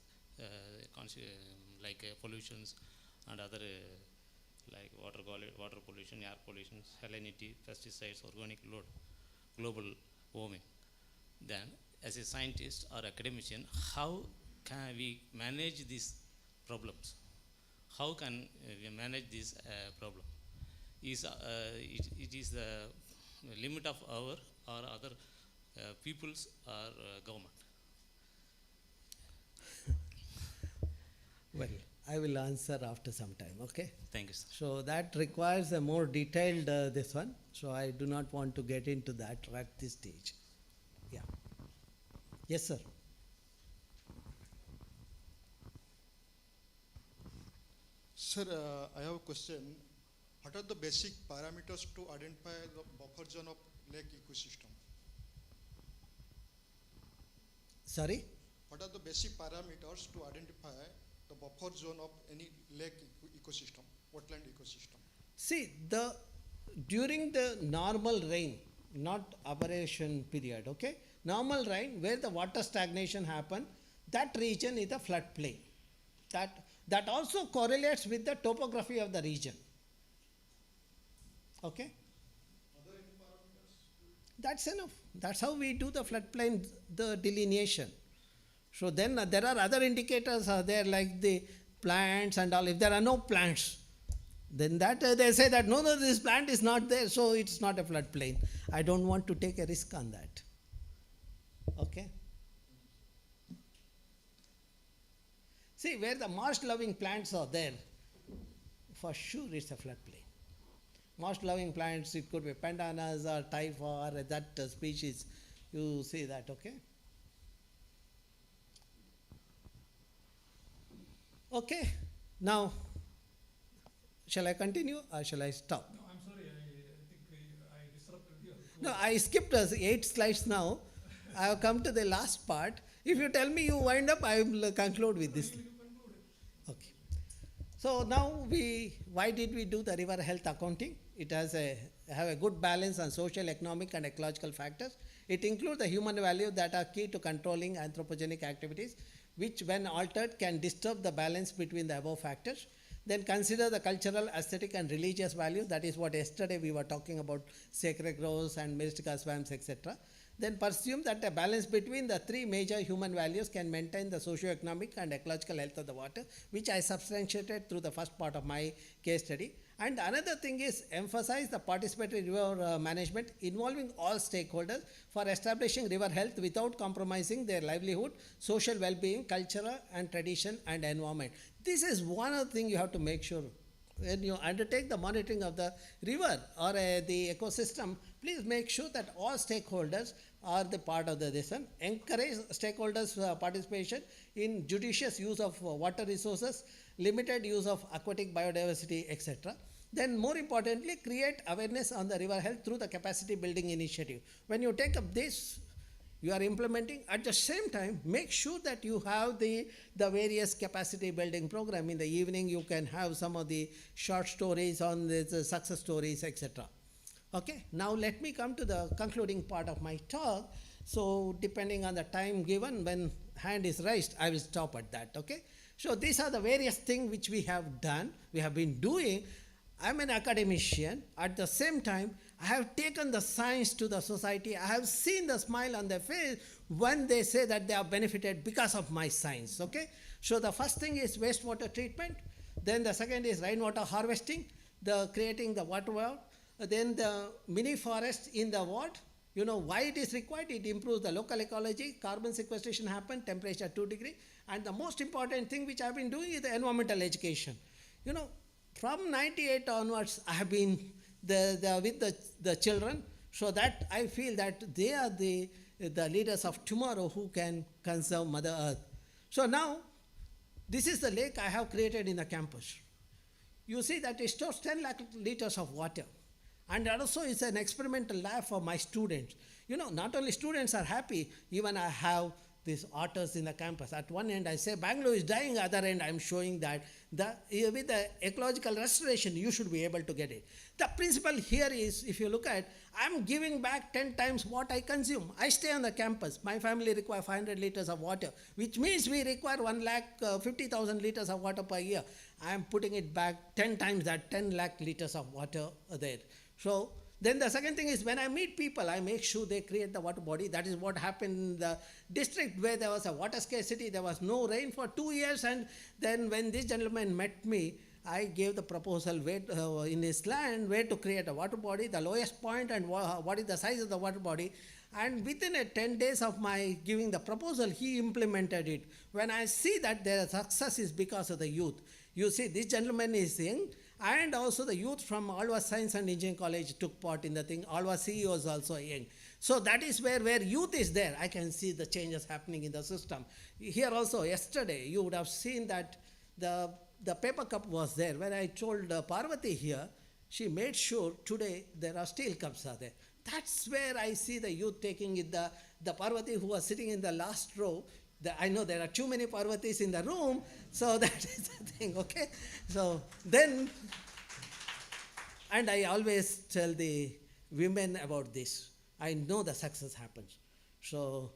like pollutions and other like water quality, water pollution, air pollution, salinity, pesticides, organic load, global warming. Then, as a scientist or academician, how can we manage these problems? How can we manage this problem? It is the limit of our or other people's or government? Well, I will answer after some time, okay? Thank you, sir. So that requires a more detailed this one. So I do not want to get into that at this stage. Yeah. Yes, sir. Sir, I have a question. What are the basic parameters to identify the buffer zone of lake ecosystem? Sorry? What are the basic parameters to identify the buffer zone of any lake ecosystem, wetland ecosystem? See, during the normal rain, not aberration period, okay? Normal rain, where the water stagnation happen, that region is a floodplain. That also correlates with the topography of the region. Okay? Other any parameters? That's enough. That's how we do the floodplain, the delineation. So then there are other indicators there like the plants and all. If there are no plants, then that they say that no, this plant is not there, so it's not a floodplain. I don't want to take a risk on that. Okay? See, where the marsh-loving plants are there, for sure it's a floodplain. Marsh-loving plants, it could be pandanus or typha or that species. You see that, okay? Okay, now, shall I continue or shall I stop? No, I'm sorry, I think I disrupted your flow. No, I skipped 8 slides now. I have come to the last part. If you tell me you wind up, I will conclude with this. Okay. So now why did we do the river health accounting? It has have a good balance on social, economic and ecological factors. It includes the human values that are key to controlling anthropogenic activities, which when altered can disturb the balance between the above factors. Then consider the cultural, aesthetic and religious values. That is what yesterday we were talking about, sacred groves and mystica swamps, etc. Then presume that a balance between the 3 major human values can maintain the socio-economic and ecological health of the water, which I substantiated through the first part of my case study. And another thing is emphasize the participatory river management involving all stakeholders for establishing river health without compromising their livelihood, social well-being, cultural and tradition and environment. This is one of the things you have to make sure when you undertake the monitoring of the river or the ecosystem, please make sure that all stakeholders are the part of the lesson. Encourage stakeholders' participation in judicious use of water resources, limited use of aquatic biodiversity, etc. Then more importantly, create awareness on the river health through the capacity building initiative. When you take up this, you are implementing, at the same time, make sure that you have the various capacity building program. In the evening, you can have some of the short stories on the success stories, etc. Okay, now let me come to the concluding part of my talk. So depending on the time given, when hand is raised, I will stop at that, okay? So these are the various things which we have done, we have been doing. I'm an academician. At the same time, I have taken the science to the society. I have seen the smile on their face when they say that they are benefited because of my science, okay? So the first thing is wastewater treatment. Then the second is rainwater harvesting, the creating the water well. Then the mini forest in the what? You know why it is required? It improves the local ecology, carbon sequestration happen, temperature 2 degrees. And the most important thing which I have been doing is the environmental education. You know, from 98 onwards, I have been with the children, so that I feel that they are the leaders of tomorrow who can conserve Mother Earth. So now, this is the lake I have created in the campus. You see that it stores 10 lakh liters of water. And also it's an experimental lab for my students. You know, not only students are happy, even I have these otters in the campus. At one end I say Bangalore is dying, other end I'm showing that with the ecological restoration you should be able to get it. The principle here is, if you look at, I'm giving back 10 times what I consume. I stay on the campus. My family require 500 liters of water, which means we require 1,50,000 liters of water per year. I am putting it back 10 times that, 10 lakh liters of water there. So then the second thing is, when I meet people, I make sure they create the water body. That is what happened in the district where there was a water scarcity. There was no rain for 2 years, and then when this gentleman met me, I gave the proposal where, in his land where to create a water body, the lowest point, and what is the size of the water body. And within 10 days of my giving the proposal, he implemented it. When I see that their success is because of the youth. You see, this gentleman is young, and also the youth from Alva Science and Engineering College took part in the thing. Alva CEO is also young. So that is where youth is there. I can see the changes happening in the system. Here also, yesterday, you would have seen that the paper cup was there. When I told Parvati here, she made sure today there are steel cups are there. That's where I see the youth taking it. The Parvati who was sitting in the last row, I know there are too many Parvatis in the room, so that is the thing, okay? So then, and I always tell the women about this. I know the success happens. So,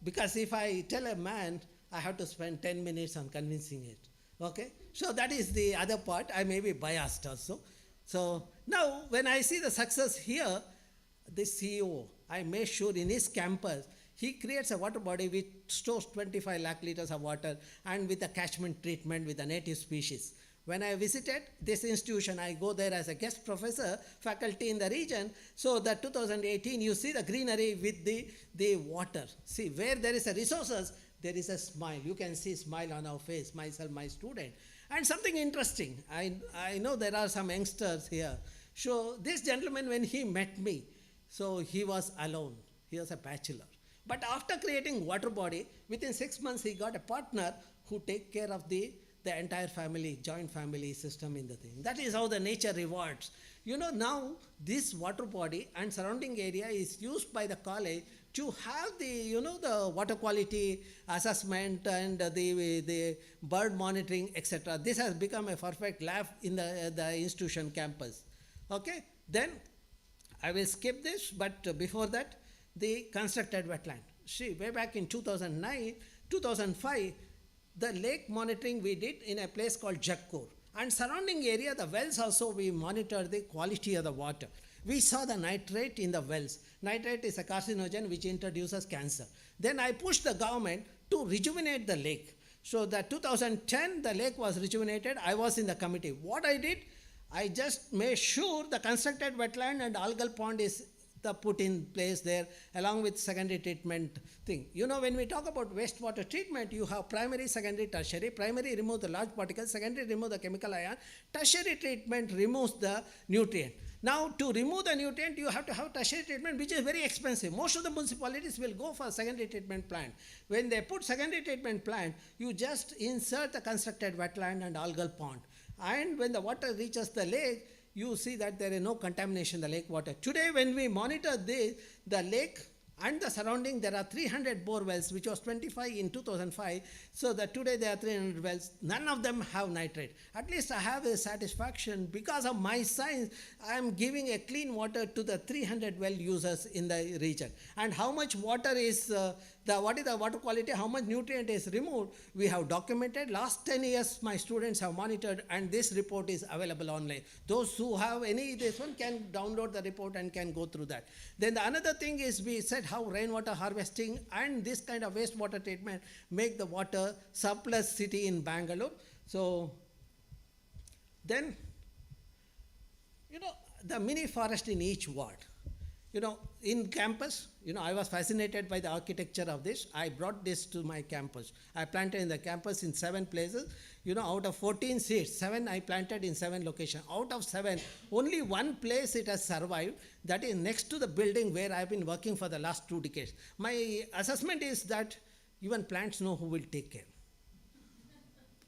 because if I tell a man, I have to spend 10 minutes on convincing it, okay? So that is the other part. I may be biased also. So now, when I see the success here, the CEO, I made sure in his campus, he creates a water body which stores 25 lakh liters of water, and with a catchment treatment with a native species. When I visited this institution, I go there as a guest professor, faculty in the region. So the 2018, you see the greenery with the water. See, where there is a resources, there is a smile. You can see smile on our face, myself, my student. And something interesting, I know there are some youngsters here. So this gentleman, when he met me, so he was alone. He was a bachelor. But after creating water body, within 6 months he got a partner who take care of the entire family, joint family system in the thing. That is how the nature rewards. You know, now this water body and surrounding area is used by the college to have the water quality assessment and the bird monitoring, etc. This has become a perfect lab in the institution campus. Okay, then I will skip this, but before that, the constructed wetland. See, way back in 2009, 2005, the lake monitoring we did in a place called Jakkur. And surrounding area, the wells also, we monitored the quality of the water. We saw the nitrate in the wells. Nitrate is a carcinogen which introduces cancer. Then I pushed the government to rejuvenate the lake. So the 2010, the lake was rejuvenated. I was in the committee. What I did, I just made sure the constructed wetland and algal pond is the put in place there along with secondary treatment thing. When we talk about wastewater treatment, you have primary, secondary, tertiary. Primary remove the large particles, secondary remove the chemical ion, tertiary treatment removes the nutrient. Now, to remove the nutrient, you have to have tertiary treatment, which is very expensive. Most of the municipalities will go for secondary treatment plant. When they put secondary treatment plant, you just insert the constructed wetland and algal pond. And when the water reaches the lake, you see that there is no contamination in the lake water. Today, when we monitor the lake and the surrounding, there are 300 bore wells, which was 25 in 2005. So that today there are 300 wells. None of them have nitrate. At least I have a satisfaction because of my science. I am giving a clean water to the 300 well users in the region. And how much water is what is the water quality, how much nutrient is removed, we have documented. Last 10 years, my students have monitored, and this report is available online. Those who have this one can download the report and can go through that. Then the another thing is, we said how rainwater harvesting and this kind of wastewater treatment make the water surplus city in Bangalore. So then, the mini forest in each ward. In campus, I was fascinated by the architecture of this. I brought this to my campus. I planted in the campus in 7 places. Out of 14 seeds, 7 I planted in 7 locations. Out of 7, only 1 place it has survived. That is next to the building where I've been working for the last 2 decades. My assessment is that even plants know who will take care.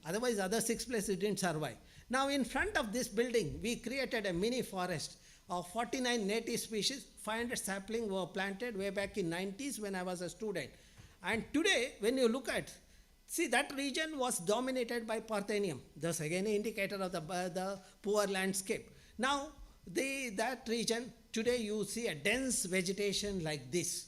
Otherwise, other 6 places didn't survive. Now, in front of this building, we created a mini forest of 49 native species. 500 saplings were planted way back in 90s when I was a student. And today, when you look at, see, that region was dominated by Parthenium. That's again an indicator of the poor landscape. Now, that region, today you see a dense vegetation like this.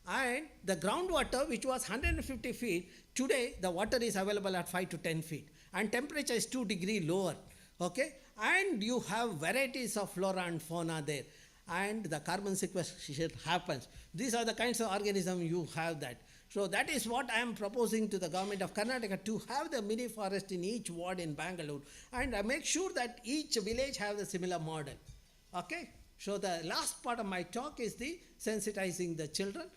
And the groundwater, which was 150 feet, today the water is available at 5 to 10 feet. And temperature is 2 degrees lower. Okay? And you have varieties of flora and fauna there. And the carbon sequestration happens. These are the kinds of organisms you have that. So that is what I am proposing to the government of Karnataka, to have the mini forest in each ward in Bangalore. And I make sure that each village have the similar model. Okay? So the last part of my talk is the sensitizing the children.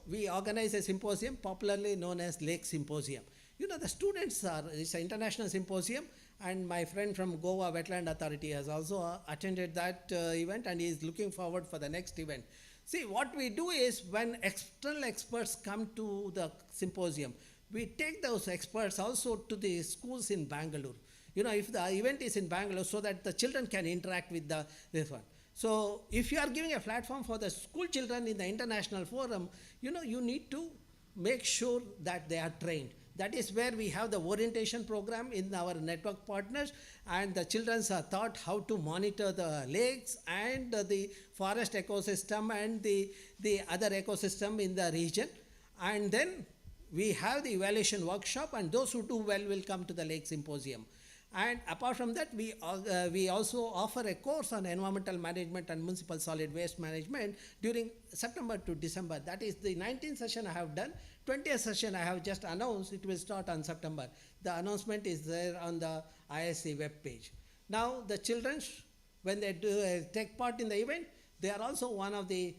We organize a symposium popularly known as Lake Symposium. The students it's an international symposium. And my friend from Goa Wetland Authority has also attended that event, and he is looking forward for the next event. See, what we do is, when external experts come to the symposium, we take those experts also to the schools in Bangalore. If the event is in Bangalore, so that the children can interact with this one. So if you are giving a platform for the school children in the international forum, you need to make sure that they are trained. That is where we have the orientation program in our network partners, and the children are taught how to monitor the lakes and the forest ecosystem and the other ecosystem in the region. And then we have the evaluation workshop, and those who do well will come to the Lake Symposium. And apart from that, we also offer a course on environmental management and municipal solid waste management during September to December. That is the 19th session I have done. 20th session I have just announced. It will start on September. The announcement is there on the ISC web page. Now, the children, when they take part in the event, they are also one of in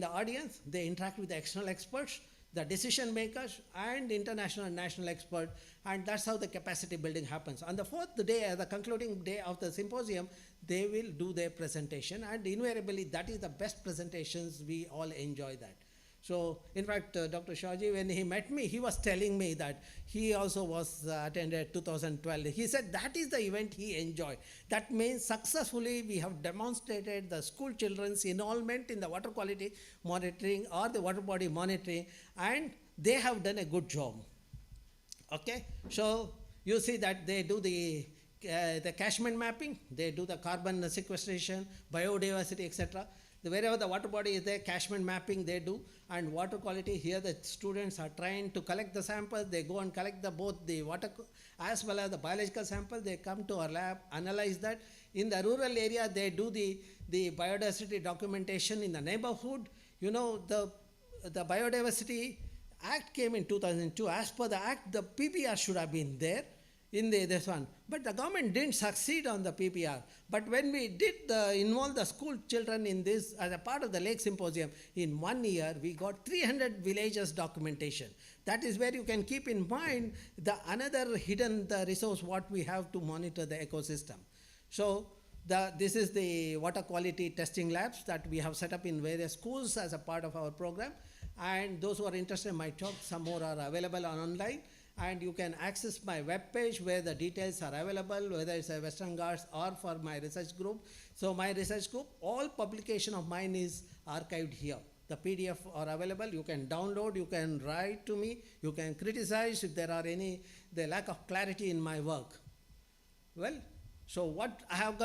the audience. They interact with the external experts, the decision makers, and international and national experts, and that's how the capacity building happens. On the 4th day, the concluding day of the symposium, they will do their presentation, and invariably that is the best presentations. We all enjoy that. So, in fact, Dr. Shahji, when he met me, he was telling me that he also was attended 2012. He said that is the event he enjoyed. That means successfully we have demonstrated the school children's involvement in the water quality monitoring or the water body monitoring, and they have done a good job. Okay, so you see that they do the catchment mapping, they do the carbon sequestration, biodiversity, etc. Wherever the water body is there, catchment mapping they do, and water quality, here the students are trying to collect the samples. They go and collect both the water as well as the biological sample. They come to our lab, analyze that. In the rural area, they do the biodiversity documentation in the neighborhood. The Biodiversity Act came in 2002. As per the Act, the PBR should have been there. in this one. But the government didn't succeed on the PPR. But when we did involve the school children in this as a part of the Lake Symposium, in 1 year we got 300 villages documentation. That is where you can keep in mind the another hidden the resource what we have to monitor the ecosystem. So this is the water quality testing labs that we have set up in various schools as a part of our program. And those who are interested might talk, some more are available online. And you can access my webpage where the details are available, whether it's a Western Ghats or for my research group. So my research group, all publication of mine is archived here. The PDF are available, you can download, you can write to me, you can criticize if there are the lack of clarity in my work. Well, so what I have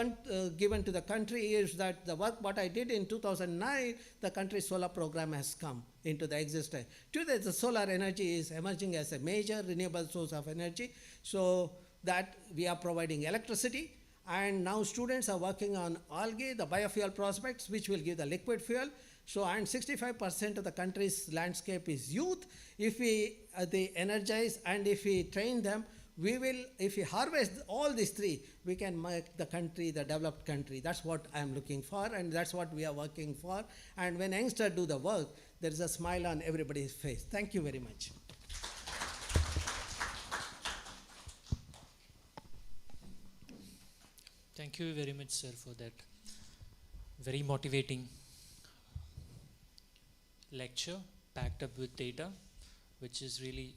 given to the country is that the work what I did in 2009, the country's solar program has come into the existence. Today the solar energy is emerging as a major renewable source of energy, so that we are providing electricity, and now students are working on algae, the biofuel prospects, which will give the liquid fuel. So, and 65% of the country's landscape is youth. If they energize and if we train them, we will, if we harvest all these three, we can make the country the developed country. That's what I am looking for, and that's what we are working for. And when youngsters do the work, there is a smile on everybody's face. Thank you very much. Thank you very much, sir, for that very motivating lecture packed up with data, which is really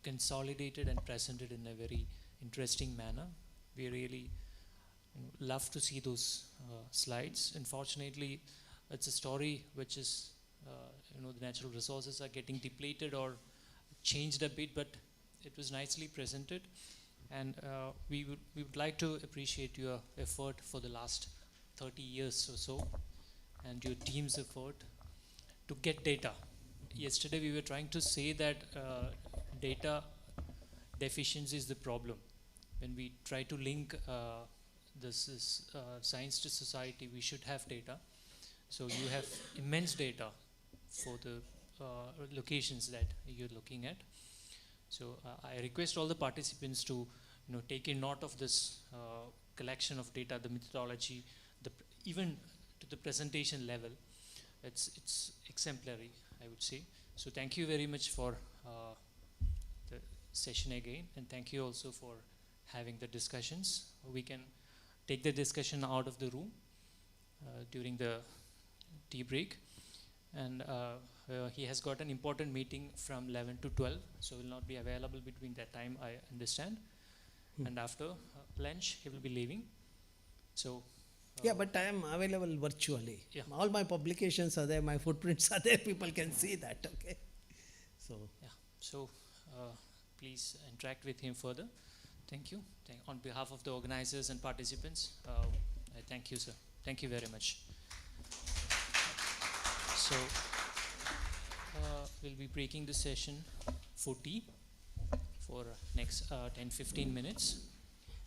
consolidated and presented in a very interesting manner. We really love to see those slides. Unfortunately, it's a story which is, the natural resources are getting depleted or changed a bit, but it was nicely presented. And we would like to appreciate your effort for the last 30 years or so, and your team's effort to get data. Yesterday we were trying to say that data deficiency is the problem. When we try to link science to society, we should have data. So you have immense data for the locations that you're looking at. So I request all the participants to take a note of this collection of data, the methodology, even to the presentation level. It's exemplary, I would say. So thank you very much for the session again, and thank you also for having the discussions. We can take the discussion out of the room during the tea break, and he has got an important meeting from 11 to 12, so will not be available between that time, I understand. And after lunch he will be leaving. So yeah, but I am available virtually. Yeah. All my publications are there, my footprints are there, people can see that, okay? So yeah, so please interact with him further. Thank you. On behalf of the organizers and participants, I thank you, sir. Thank you very much. So we'll be breaking the session for tea for next 10-15 minutes.